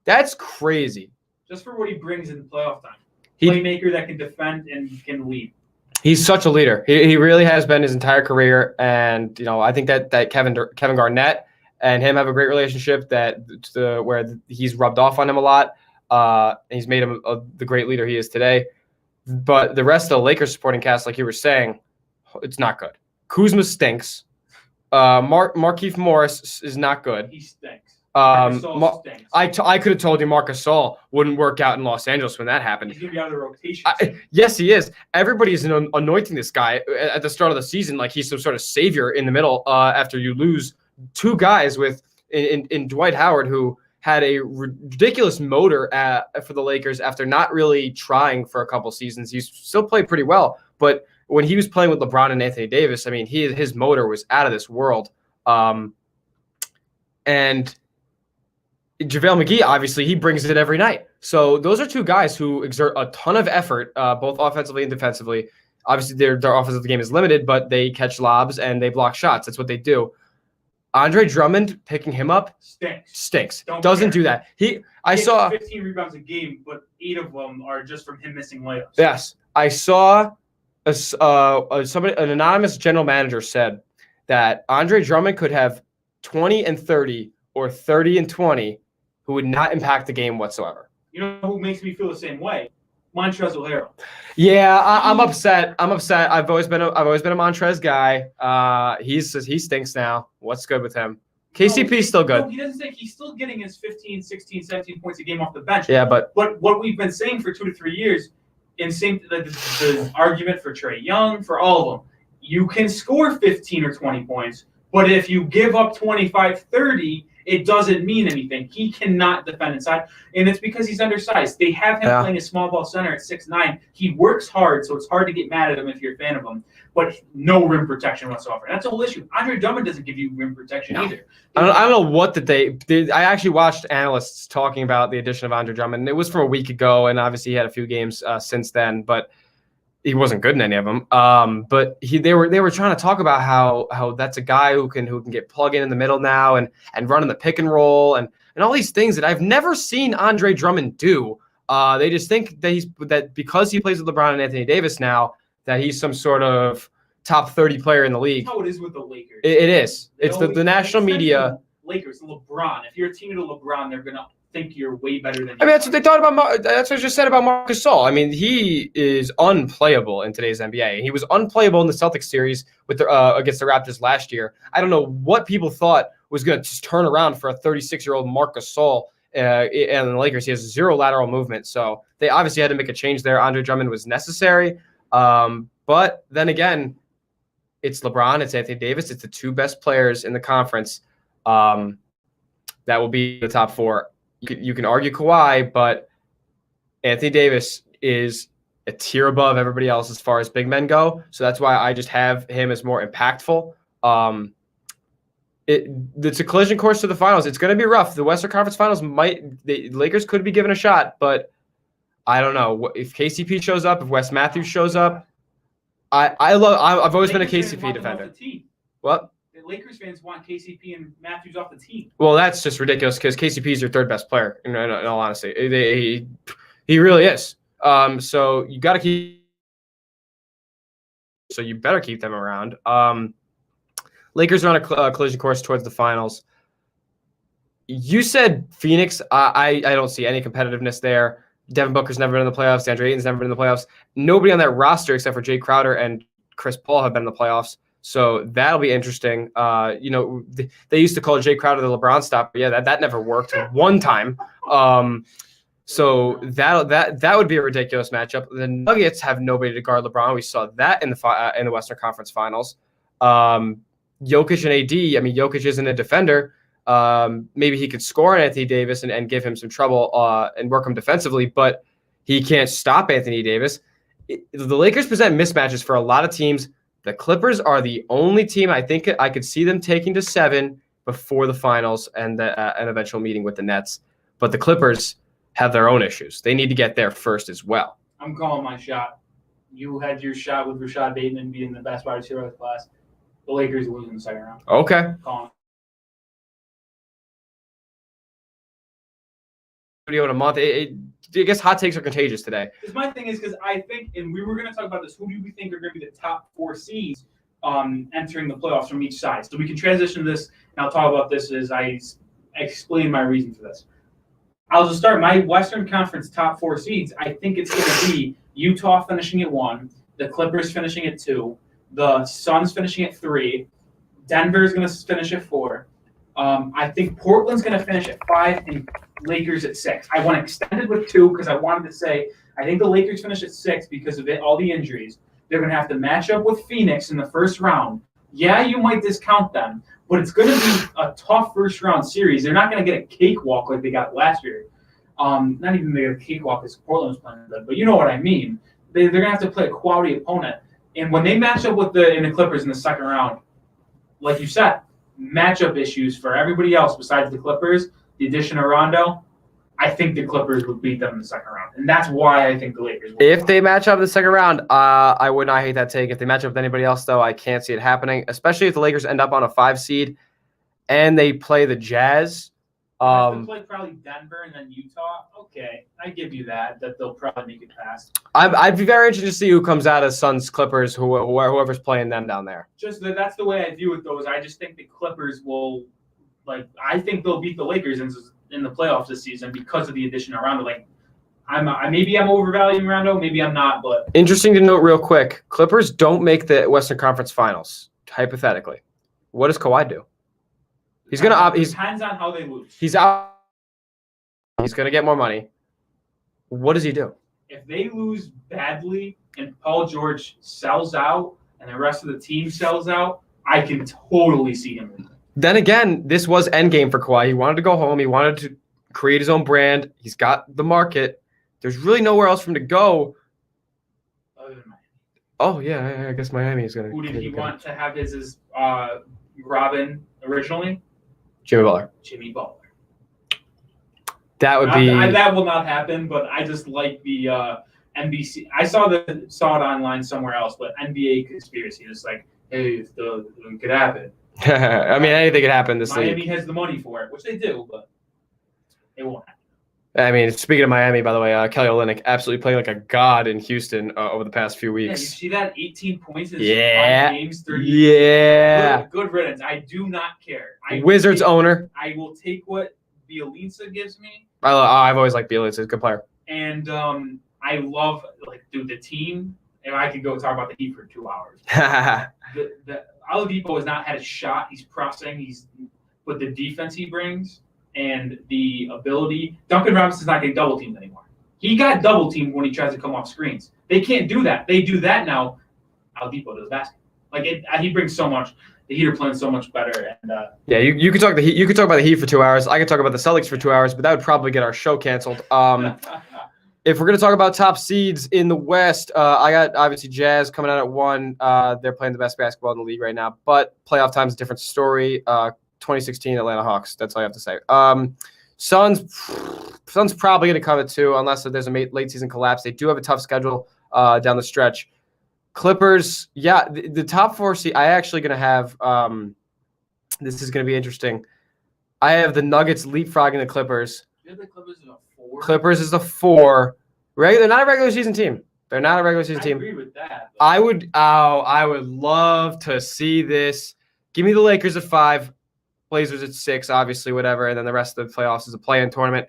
That's crazy. Just for what he brings in playoff time. Playmaker that can defend and can lead. He's such a leader. He really has been his entire career, and I think that Kevin Garnett and him have a great relationship where he's rubbed off on him a lot. And he's made him the great leader he is today. But the rest of the Lakers supporting cast, like you were saying, it's not good. Kuzma stinks. Markieff Morris is not good. He stinks. Stinks. I could have told you Marc Gasol wouldn't work out in Los Angeles when that happened. He's going to be out of the rotation. Yes, he is. Everybody's anointing this guy at the start of the season like he's some sort of savior in the middle after you lose 2 guys in Dwight Howard, who had a ridiculous motor for the Lakers after not really trying for a couple seasons. He's still played pretty well, but when he was playing with LeBron and Anthony Davis, I mean, his motor was out of this world. And JaVale McGee, obviously, he brings it every night. So those are 2 guys who exert a ton of effort, both offensively and defensively. Obviously, their offensive game is limited, but they catch lobs and they block shots. That's what they do. Andre Drummond, picking him up, stinks. Doesn't do that. I saw 15 rebounds a game, but 8 of them are just from him missing layups. Yes, I saw an anonymous general manager said that Andre Drummond could have 20 and 30 or 30 and 20 who would not impact the game whatsoever. You know who makes me feel the same way? Montrezl Harrell. Yeah, I'm upset. I've always been a Montrez guy. He stinks now. What's good with him? KCP's still good. No, he doesn't think he's still getting his 15, 16, 17 points a game off the bench. Yeah, but what we've been saying for 2 to 3 years, and the argument for Trae Young, for all of them, you can score 15 or 20 points, but if you give up 25, 30, it doesn't mean anything. He cannot defend inside, and it's because he's undersized. They have him playing a small ball center at 6'9". He works hard, so it's hard to get mad at him if you're a fan of him, but no rim protection whatsoever. That's the whole issue. Andre Drummond doesn't give you rim protection either. I don't know what that they did. I actually watched analysts talking about the addition of Andre Drummond, and it was from a week ago, and obviously he had a few games since then, but he wasn't good in any of them. But they were trying to talk about how that's a guy who can get plug in the middle now and run in the pick and roll and all these things that I've never seen Andre Drummond do. They just think that because he plays with LeBron and Anthony Davis now, that he's some sort of top 30 player in the league. That's how it is with the Lakers. It is. It's the national media. Lakers, LeBron. If you're a team to LeBron, they're gonna think you're way better than you. I mean, that's what they thought about. That's what I just said about Marc Gasol. I mean, he is unplayable in today's NBA. He was unplayable in the Celtics series with against the Raptors last year. I don't know what people thought was going to just turn around for a 36-year-old Marc Gasol. And the Lakers, he has zero lateral movement, so they obviously had to make a change there. Andre Drummond was necessary, but then again, it's LeBron, it's Anthony Davis, it's the two best players in the conference that will be the top four. You can argue Kawhi, but Anthony Davis is a tier above everybody else as far as big men go. So that's why I just have him as more impactful. It's a collision course to the finals. It's going to be rough. The Western Conference Finals the Lakers could be given a shot, but I don't know if KCP shows up, if Wes Matthews shows up. I've always been a KCP defender. What? Lakers fans want KCP and Matthews off the team. Well, that's just ridiculous because KCP is your third best player. In all honesty, he really is. So you got to keep. So you better keep them around. Lakers are on a collision course towards the finals. You said Phoenix. I don't see any competitiveness there. Devin Booker's never been in the playoffs. DeAndre Ayton's never been in the playoffs. Nobody on that roster except for Jay Crowder and Chris Paul have been in the playoffs. So that'll be interesting. They used to call Jay Crowder the LeBron stopper. Yeah, that never worked one time. So that would be a ridiculous matchup. The Nuggets have nobody to guard LeBron. We saw that in the Western Conference Finals. Jokic and AD. I mean, Jokic isn't a defender. Maybe he could score on Anthony Davis and give him some trouble and work him defensively, but he can't stop Anthony Davis. The Lakers present mismatches for a lot of teams. The Clippers are the only team I think I could see them taking to 7 before the finals and an eventual meeting with the Nets. But the Clippers have their own issues. They need to get there first as well. I'm calling my shot. You had your shot with Rashad Bateman being the best wide receiver of the class. The Lakers lose in the second round. Okay. Calling. Video in a month. I guess hot takes are contagious today. Because my thing is because I think, and we were going to talk about this, who do we think are going to be the top 4 seeds entering the playoffs from each side? So we can transition to this, and I'll talk about this as I explain my reason for this. I'll just start my Western Conference top 4 seeds. I think it's going to be Utah finishing at 1, the Clippers finishing at 2, the Suns finishing at 3, Denver is going to finish at 4. I think Portland's going to finish at 5 and Lakers at 6. I want extended with 2 because I wanted to say I think the Lakers finish at 6 because of all the injuries. They're going to have to match up with Phoenix in the first round. Yeah, you might discount them, but it's going to be a tough first-round series. They're not going to get a cakewalk like they got last year. Not even they get a cakewalk as Portland was playing them, but you know what I mean. They're going to have to play a quality opponent. And when they match up with the Clippers in the second round, like you said, matchup issues for everybody else besides the Clippers, the addition of Rondo, I think the Clippers would beat them in the second round. And that's why I think the Lakers will. If they match up in the second round, I would not hate that take. If they match up with anybody else, though, I can't see it happening, especially if the Lakers end up on a 5 seed and they play the Jazz. They play probably Denver and then Utah. Okay, I give you that they'll probably make it past. I'd be very interested to see who comes out of Suns, Clippers, whoever's playing them down there. That's the way I view it, though. Is I just think the Clippers will, I think they'll beat the Lakers in the playoffs this season because of the addition of Rondo. Maybe I'm overvaluing Rondo, maybe I'm not, but interesting to note real quick: Clippers don't make the Western Conference Finals. Hypothetically, what does Kawhi do? He's gonna. Depends on how they lose. He's out. He's gonna get more money. What does he do? If they lose badly and Paul George sells out and the rest of the team sells out, I can totally see him leaving. Then again, this was endgame for Kawhi. He wanted to go home. He wanted to create his own brand. He's got the market. There's really nowhere else for him to go. Other than Miami. Oh, yeah, I guess Miami is going to. Who did he want to have his as Robin originally? Jimmy Butler. Jimmy Butler. That would be. That will not happen, but I just like the NBC. I saw it online somewhere else, but NBA conspiracy. It's like, hey, if it could happen. I mean, anything could happen this league. Miami has the money for it, which they do, but it won't happen. I mean, speaking of Miami, by the way, Kelly Olynyk absolutely playing like a god in Houston over the past few Yeah, you weeks. see that? 18 points in 5 games, 30. Yeah. Good riddance. I do not care. Wizards owner. I will take what Bielitsa gives me. I've always liked Bielitsa. He's a good player. And I love, the team. And I could go talk about the Heat for 2 hours. the Oladipo has not had a shot. He's pressing. But the defense he brings and the ability. Duncan Robinson's not getting double teamed anymore. He got double teamed when he tries to come off screens. They can't do that. They do that now. Oladipo does basketball. He brings so much. The Heat are playing so much better. And yeah, you could talk the Heat. You could talk about the Heat for 2 hours. I could talk about the Celtics for 2 hours, but that would probably get our show canceled. If we're going to talk about top seeds in the West, I got obviously Jazz coming out at 1. They're playing the best basketball in the league right now, but playoff time is a different story. 2016 Atlanta Hawks. That's all I have to say. Suns probably going to come at 2 unless there's a late season collapse. They do have a tough schedule down the stretch. Clippers, yeah, the top 4 seed. I actually going to have. This is going to be interesting. I have the Nuggets leapfrogging the Clippers. You have the Clippers as a 4? Clippers is the 4. They're not a regular season team. They're not a regular season team. I agree with that. I would love to see this. Give me the Lakers at 5, Blazers at 6, obviously, whatever, and then the rest of the playoffs is a play-in tournament.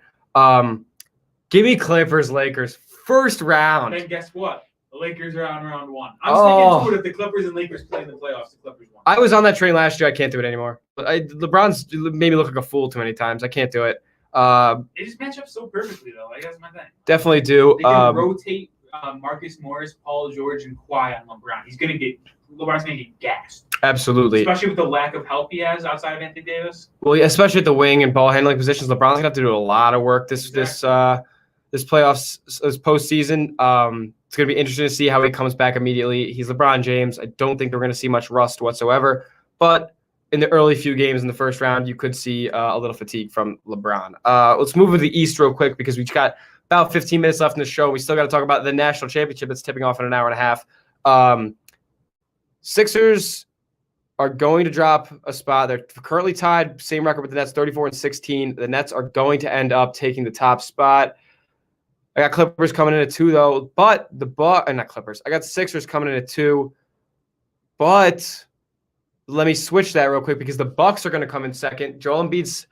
Give me Clippers, Lakers, first round. Then guess what? The Lakers are on round 1. I'm sticking to it. If the Clippers and Lakers play in the playoffs, the Clippers won. I was on that train last year. I can't do it anymore. LeBron's made me look like a fool too many times. I can't do it. They just match up so perfectly, though. That's my thing. Definitely do. They can rotate Marcus Morris, Paul George, and Kawhi on LeBron. LeBron's going to get gassed. Absolutely. Especially with the lack of help he has outside of Anthony Davis. Well, yeah, especially at the wing and ball handling positions, LeBron's going to have to do a lot of work this playoffs, this postseason. It's going to be interesting to see how he comes back immediately. He's LeBron James. I don't think we're going to see much rust whatsoever. But in the early few games in the first round, you could see a little fatigue from LeBron. Let's move to the East real quick because we've got about 15 minutes left in the show. We still got to talk about the national championship that's tipping off in an hour and a half. Sixers are going to drop a spot. They're currently tied, same record with the Nets, 34-16. The Nets are going to end up taking the top spot. I got Clippers coming in at 2, though. But not Clippers. I got the Sixers coming in at 2. But let me switch that real quick because the Bucks are going to come in second. Joel Embiid's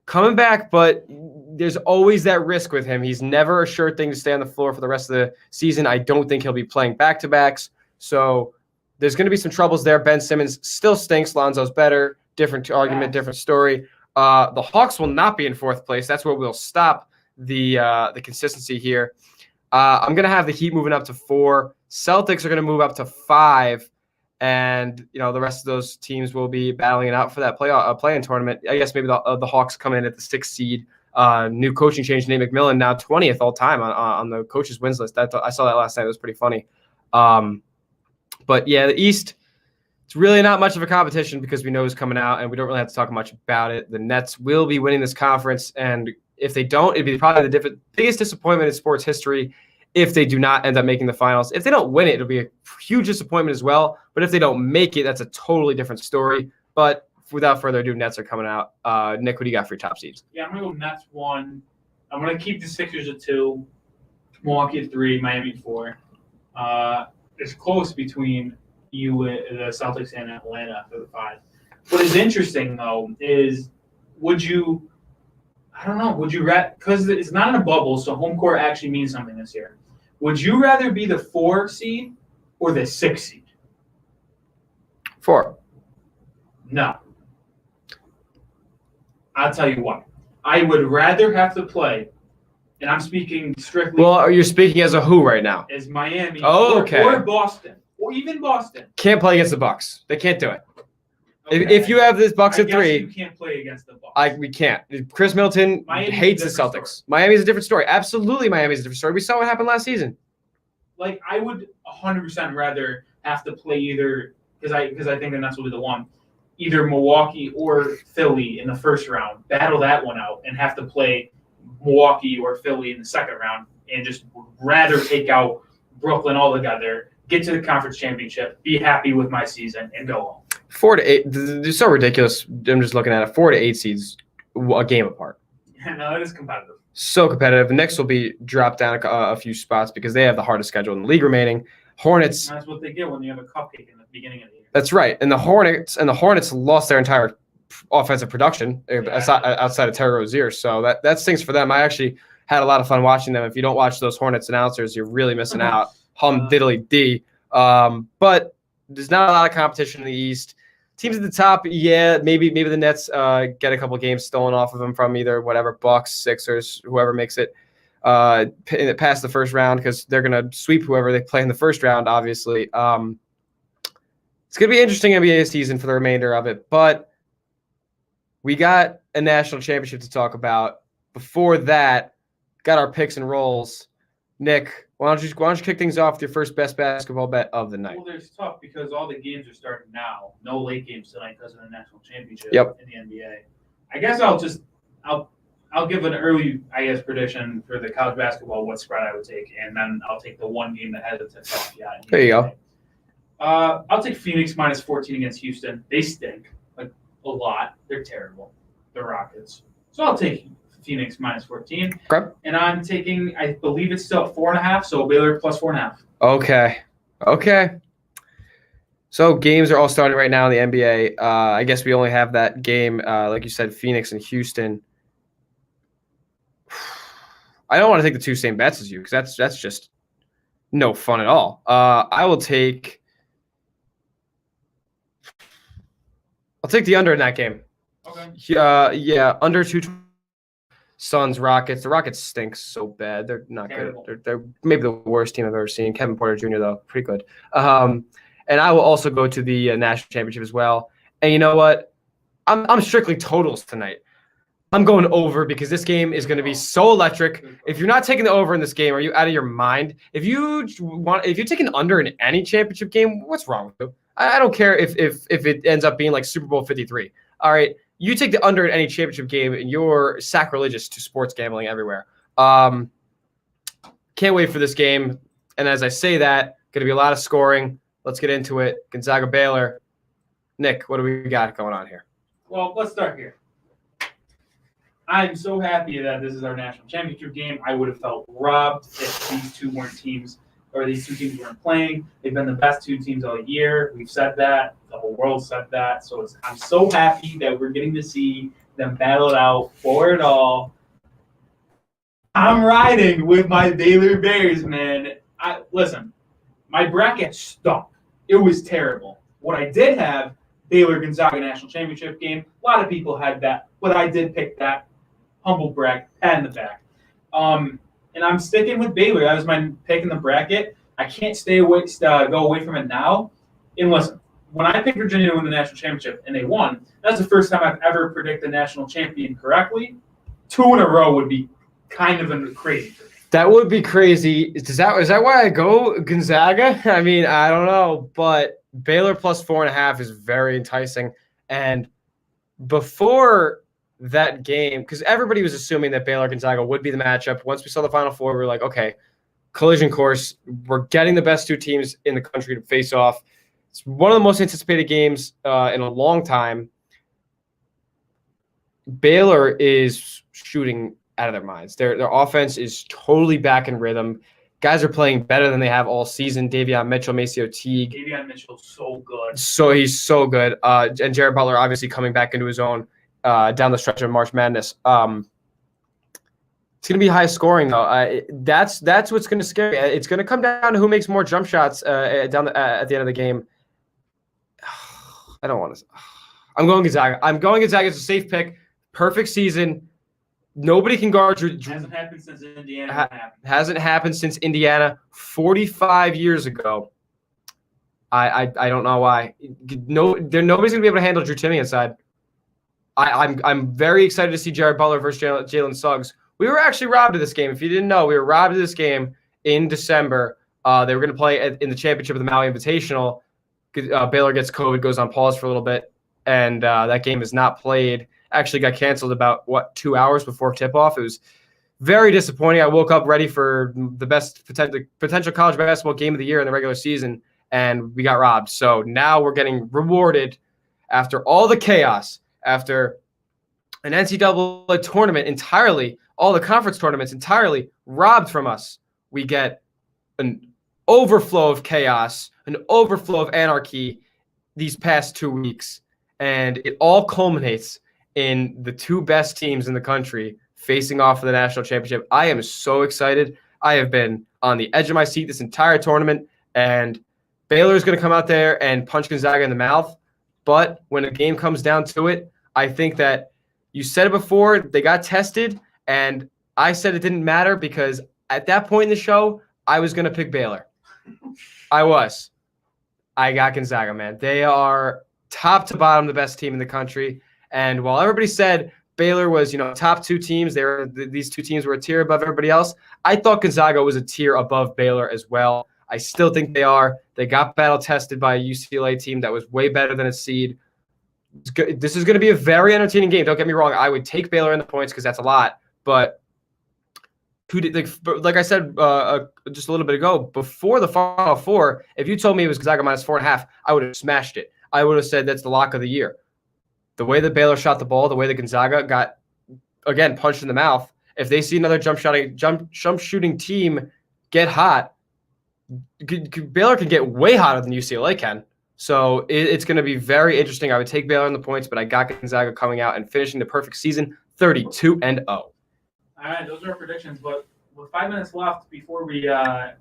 coming back, but there's always that risk with him. He's never a sure thing to stay on the floor for the rest of the season. I don't think he'll be playing back-to-backs. So there's going to be some troubles there. Ben Simmons still stinks. Lonzo's better. Different argument, different story. The Hawks will not be in 4th place. That's where we'll stop the consistency here. I'm going to have the Heat moving up to 4. Celtics are going to move up to 5. And, the rest of those teams will be battling it out for that play-in tournament. I guess maybe the Hawks come in at the 6th seed. New coaching change, Nate McMillan, now 20th all time on the coaches' wins list. I saw that last night. It was pretty funny. But, yeah, the East, it's really not much of a competition because we know who's coming out, and we don't really have to talk much about it. The Nets will be winning this conference, and if they don't, it'd be probably the biggest disappointment in sports history if they do not end up making the finals. If they don't win it, it'll be a huge disappointment as well. But if they don't make it, that's a totally different story. But without further ado, Nets are coming out. Nick, what do you got for your top seeds? Yeah, I'm going to go Nets 1. I'm going to keep the Sixers at 2, Milwaukee at 3, Miami at 4. It's close between the Celtics and Atlanta for the 5. What is interesting, though, is would you because it's not in a bubble, so home court actually means something this year. Would you rather be the 4 seed or the 6 seed? 4. No. I'll tell you what. I would rather have to play, and I'm speaking strictly. Well, you're speaking as a who right now? As Miami or Boston. or even Boston. Can't play against the Bucks. They can't do it. Okay. If you have this Bucks I at guess 3, you can't play against the Bucks. we can't. Chris Middleton Miami's hates a the different Celtics. story. Miami's a different story. Absolutely, Miami's a different story. We saw what happened last season. Like, I would 100% rather have to play either because I think the Nets will be the one, either Milwaukee or Philly in the first round, battle that one out, and have to play Milwaukee or Philly in the second round, and just rather take out Brooklyn altogether, get to the conference championship, be happy with my season, and go home. 4 to 8. It's so ridiculous. I'm just looking at it. 4 to 8 seeds, a game apart. No, it is competitive. So competitive. The Knicks will be dropped down a few spots because they have the hardest schedule in the league remaining. Hornets. And that's what they get when you have a cupcake in the beginning of the year. That's right. And the Hornets lost their entire offensive production outside of Terry Rozier. So that stinks for them. I actually had a lot of fun watching them. If you don't watch those Hornets announcers, you're really missing out. Hum diddly dee. But there's not a lot of competition in the East. Teams at the top, yeah, maybe the Nets get a couple games stolen off of them from either whatever Bucks, Sixers, whoever makes it past the first round because they're gonna sweep whoever they play in the first round. Obviously, it's gonna be interesting NBA season for the remainder of it. But we got a national championship to talk about. Before that, got our picks and rolls. Nick, why don't you kick things off with your first best basketball bet of the night? Well, there's tough because all the games are starting now. No late games tonight because of the national championship Yep. in the NBA. I guess I'll give an early prediction for the college basketball what spread I would take, and then I'll take the one game that hasn't tipped off yet. There you go. I'll take Phoenix minus 14 against Houston. They stink like a lot. They're terrible. The Rockets. So I'll take Phoenix minus 14. Okay. And I'm taking, I believe it's still at 4.5, so Baylor plus 4.5. Okay. So games are all starting right now in the NBA. I guess we only have that game, like you said, Phoenix and Houston. I don't want to take the two same bets as you because that's just no fun at all. I'll take the under in that game. Okay. Yeah, under 220. Suns, Rockets. The Rockets stink so bad. They're not Terrible. good. They're maybe the worst team I've ever seen. Kevin Porter Jr. though, pretty good. And I will also go to the national championship as well. And you know what? I'm strictly totals tonight. I'm going over because this game is going to be so electric. If you're not taking the over in this game, are you out of your mind? If you take an under in any championship game, what's wrong with you? I don't care if it ends up being like Super Bowl 53. All right. You take the under in any championship game, and you're sacrilegious to sports gambling everywhere. Can't wait for this game. And as I say that, going to be a lot of scoring. Let's get into it. Gonzaga Baylor. Nick, what do we got going on here? Well, let's start here. I'm so happy that this is our national championship game. I would have felt robbed if these two teams weren't playing. They've been the best two teams all year. We've said that. The whole world said that. So I'm so happy that we're getting to see them battle it out for it all. I'm riding with my Baylor Bears, man. Listen, my bracket stunk. It was terrible. What I did have, Baylor Gonzaga national championship game. A lot of people had that, but I did pick that. Humble brag, pat in the back. And I'm sticking with Baylor. That was my pick in the bracket. I can't go away from it now. And listen, when I picked Virginia to win the national championship and they won, that's the first time I've ever predicted a national champion correctly. 2 in a row would be kind of crazy for me. That would be crazy. Is that why I go Gonzaga? I mean, I don't know, but Baylor plus 4.5 is very enticing. And before that game, because everybody was assuming that Baylor Gonzaga would be the matchup. Once we saw the Final Four, we were like, okay, collision course. We're getting the best two teams in the country to face off. It's one of the most anticipated games in a long time. Baylor is shooting out of their minds. Their offense is totally back in rhythm. Guys are playing better than they have all season. Davion Mitchell, Maceo Teague. Davion Mitchell's so good. So he's so good. And Jared Butler obviously coming back into his own down the stretch of March Madness. It's going to be high scoring, though. That's what's going to scare me. It's going to come down to who makes more jump shots at the end of the game. I don't want to. I'm going Gonzaga. It's a safe pick. Perfect season. Nobody can guard you. Hasn't happened since Indiana. Hasn't happened since Indiana 45 years ago. I don't know why. Nobody's gonna be able to handle Drew Timme inside. I'm very excited to see Jared Butler versus Jalen Suggs. We were actually robbed of this game. If you didn't know, we were robbed of this game in December. They were going to play in the championship of the Maui Invitational. Baylor gets COVID, goes on pause for a little bit, and that game is not played. Actually got canceled about, 2 hours before tip-off. It was very disappointing. I woke up ready for the best potential college basketball game of the year in the regular season, and we got robbed. So now we're getting rewarded after all the chaos, after an NCAA tournament entirely, all the conference tournaments entirely robbed from us. We get an overflow of chaos, an overflow of anarchy these past 2 weeks. And it all culminates in the 2 best teams in the country facing off for the national championship. I am so excited. I have been on the edge of my seat this entire tournament, and Baylor is going to come out there and punch Gonzaga in the mouth. But when a game comes down to it, I think that you said it before, they got tested, and I said it didn't matter because at that point in the show, I was going to pick Baylor. I was. I got Gonzaga, man. They are top to bottom the best team in the country. And while everybody said Baylor was, top 2 teams, these 2 teams were a tier above everybody else, I thought Gonzaga was a tier above Baylor as well. I still think they are. They got battle tested by a UCLA team that was way better than a seed. This is going to be a very entertaining game. Don't get me wrong. I would take Baylor in the points because that's a lot. But like I said just a little bit ago, before the Final Four, if you told me it was Gonzaga minus 4.5, I would have smashed it. I would have said that's the lock of the year. The way that Baylor shot the ball, the way that Gonzaga got, again, punched in the mouth, if they see another jump shooting team get hot, Baylor can get way hotter than UCLA can. So it's going to be very interesting. I would take Baylor in the points, but I got Gonzaga coming out and finishing the perfect season, 32-0. All right, those are our predictions. But with 5 minutes left before we end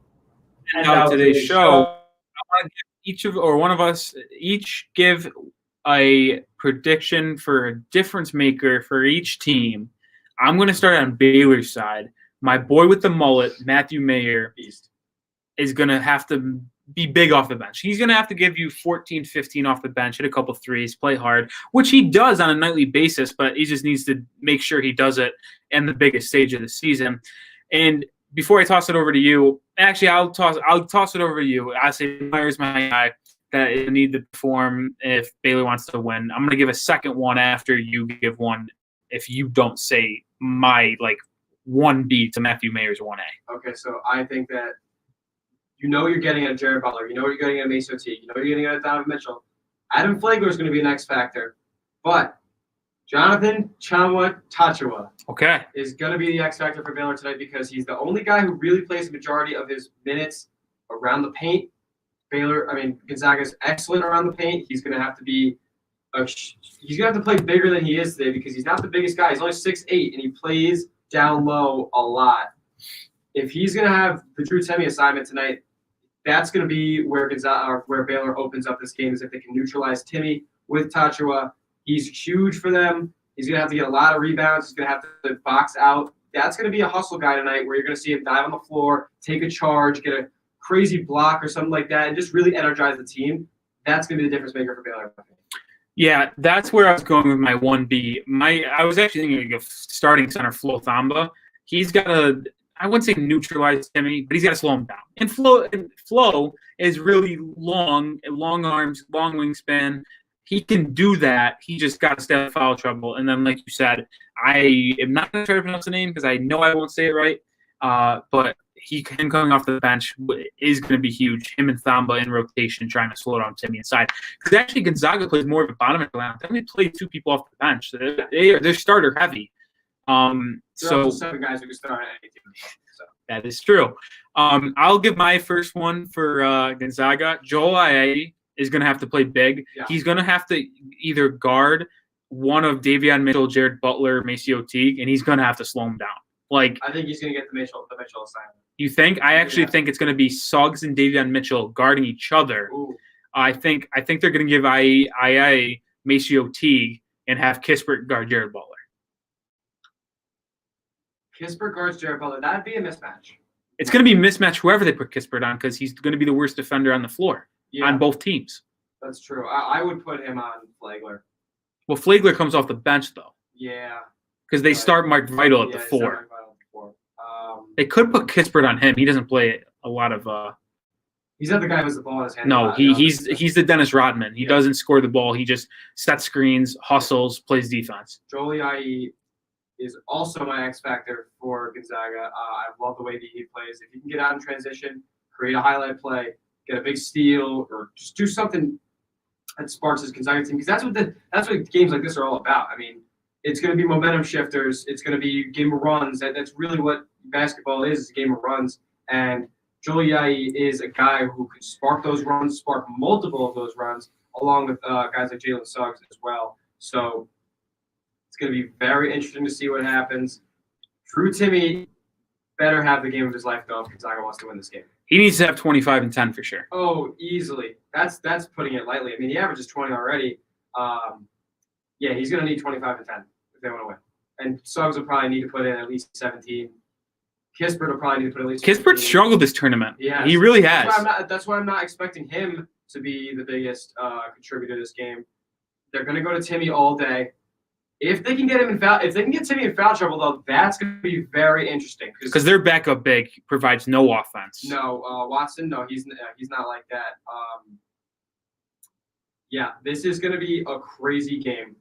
out today's show, I want to give one of us each give a prediction for a difference maker for each team. I'm going to start on Baylor's side. My boy with the mullet, Matthew Mayer, is going to have to be big off the bench. He's going to have to give you 14, 15 off the bench, hit a couple threes, play hard, which he does on a nightly basis, but he just needs to make sure he does it in the biggest stage of the season. And before I toss it over to you, actually, I'll toss it over to you. I say Meyer's my guy that you need to perform if Baylor wants to win. I'm going to give a second one after you give one if you don't say my 1B to Matthew Mayer's 1A. Okay, so I think that you're getting at Jared Butler. You know what you're getting at Mace O'Teague. You know what you're getting at Donovan Mitchell. Adam Flagler is going to be an X factor. But Jonathan Tchamwa is going to be the X factor for Baylor tonight because he's the only guy who really plays the majority of his minutes around the paint. Gonzaga is excellent around the paint. He's going to have to play bigger than he is today because he's not the biggest guy. He's only 6'8", and he plays down low a lot. If he's going to have the Drew Timme assignment tonight, that's going to be where Baylor opens up this game, is if they can neutralize Timme with Tchamwa. He's huge for them. He's going to have to get a lot of rebounds. He's going to have to box out. That's going to be a hustle guy tonight where you're going to see him dive on the floor, take a charge, get a crazy block or something like that, and just really energize the team. That's going to be the difference maker for Baylor. Yeah, that's where I was going with my 1B. I was actually thinking of starting center Flo Thamba. He's got to, I wouldn't say neutralize Timme, but he's got to slow him down. And Flo is really long arms, long wingspan. He can do that. He just got to stay out of foul trouble. And then, like you said, I am not going to try to pronounce the name because I know I won't say it right. But him coming off the bench is going to be huge. Him and Thamba in rotation trying to slow down Timme inside. Because actually Gonzaga plays more of a bottom of the lineup. They only play 2 people off the bench. They're starter heavy. So 7 guys who can start at any team. So that is true. I'll give my first one for Gonzaga. Joel Ayayi is going to have to play big. Yeah. He's going to have to either guard one of Davion Mitchell, Jared Butler, Maceo Teague, and he's going to have to slow him down. I think he's going to get the Mitchell assignment. You think? I actually think it's going to be Suggs and Davion Mitchell guarding each other. Ooh. I think they're going to give Ayayi Maceo Teague and have Kispert guard Jared Butler. Kispert guards Jared Butler. That'd be a mismatch. It's going to be a mismatch whoever they put Kispert on because he's going to be the worst defender on the floor. on both teams. That's true. I would put him on Flagler. Well, Flagler comes off the bench, though, Yeah. because they start Mark Vital at the 4. They could put Kispert on him. He doesn't play a lot of he's not the guy who has the ball in his hand. No, he's the Dennis Rodman. He doesn't score the ball. He just sets screens, hustles, plays defense. Joel Iae is also my X factor for Gonzaga. I love the way that he plays. If he can get out in transition, create a highlight play, get a big steal, or just do something that sparks his Gonzaga team, because that's what games like this are all about. I mean, it's going to be momentum shifters. It's going to be game of runs. That's really what basketball is a game of runs. And Joel Iae is a guy who can spark those runs, spark multiple of those runs, along with guys like Jalen Suggs as well. So it's going to be very interesting to see what happens. Drew Timme better have the game of his life, though, if Gonzaga wants to win this game. He needs to have 25 and 10 for sure. Oh, easily. That's putting it lightly. I mean, he averages 20 already. Yeah, he's going to need 25 and 10 if they want to win. And Suggs will probably need to put in at least 17. Kispert will probably need to put at least 15. Kispert struggled this tournament. Yeah, he really has. That's why I'm not expecting him to be the biggest contributor to this game. They're going to go to Timme all day. If they can get him in foul, if they can get Timme in foul trouble, though, that's going to be very interesting. Because their backup big provides no offense. No, Watson, no, he's not like that. Yeah, this is going to be a crazy game.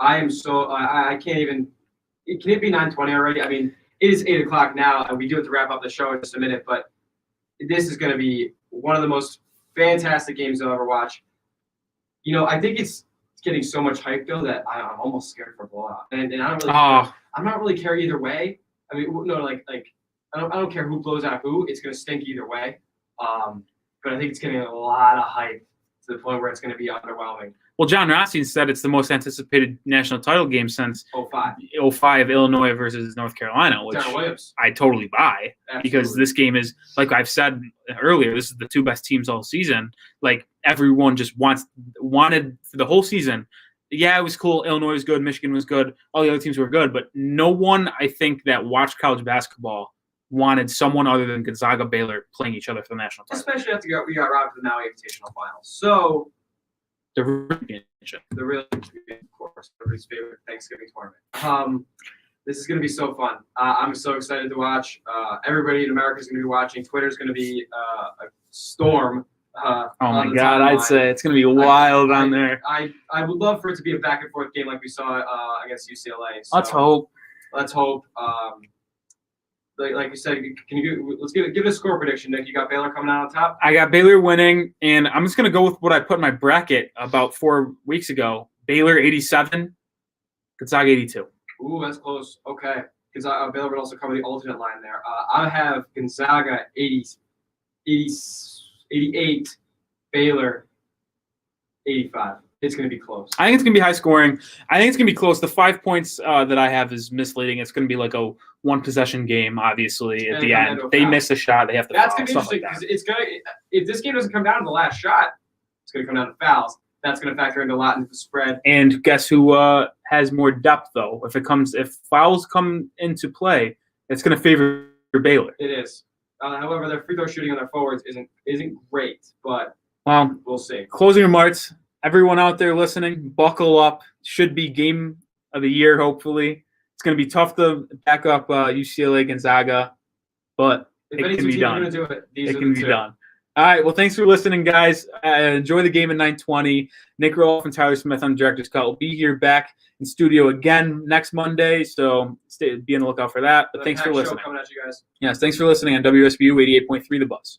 I am so I can't even. Can it be 9:20 already? I mean, it is 8 o'clock now, and we do have to wrap up the show in just a minute. But this is going to be one of the most fantastic games I'll ever watch. You know, I think it's getting so much hype though that I'm almost scared for a blowout, and I don't really. I'm not really care either way. I mean, no, like I don't care who blows out who. It's going to stink either way. But I think it's getting a lot of hype to the point where it's going to be underwhelming. Well, John Rothstein said it's the most anticipated national title game since 05 Illinois versus North Carolina, which I totally buy. Absolutely. Because this game is, like I've said earlier, this is the two best teams all season. Like everyone just wanted for the whole season. Yeah, it was cool. Illinois was good. Michigan was good. All the other teams were good. But no one, I think, that watched college basketball wanted someone other than Gonzaga, Baylor playing each other for the national title. Especially after we got robbed in the Maui Invitational Finals. So the real championship, of course, everybody's favorite Thanksgiving tournament. This is going to be so fun. I'm so excited to watch. Everybody in America is going to be watching. Twitter's going to be a storm. Oh my God, I'd say it's going to be wild on there. I would love for it to be a back and forth game like we saw against UCLA. So let's hope. Let's hope. Like you said, let's give it a score prediction, Nick. You got Baylor coming out on top? I got Baylor winning, and I'm just going to go with what I put in my bracket about 4 weeks ago. Baylor 87, Gonzaga 82. Ooh, that's close. Okay. Because Baylor would also cover the alternate line there. I have Gonzaga 88, Baylor 85. It's going to be close. I think it's going to be high scoring. I think it's going to be close. The 5 points that I have is misleading. It's going to be like a one-possession game, obviously, at the end. They miss a shot. They have to foul. That's going to be interesting because it's going to – if this game doesn't come down to the last shot, it's going to come down to fouls. That's going to factor into a lot into the spread. And guess who has more depth, though? If fouls come into play, it's going to favor Baylor. It is. However, their free throw shooting on their forwards isn't great, but we'll see. Closing remarks. Everyone out there listening, buckle up. Should be game of the year, hopefully. It's going to be tough to back up UCLA Gonzaga, but it can be done. It can be done. All right, well, thanks for listening, guys. Enjoy the game at 9:20. Nick Rohloff and Tyler Smith on Director's Cut will be here back in studio again next Monday, so be on the lookout for that. But thanks for listening. Coming at you guys. Yes, thanks for listening on WSBU 88.3 The Buzz.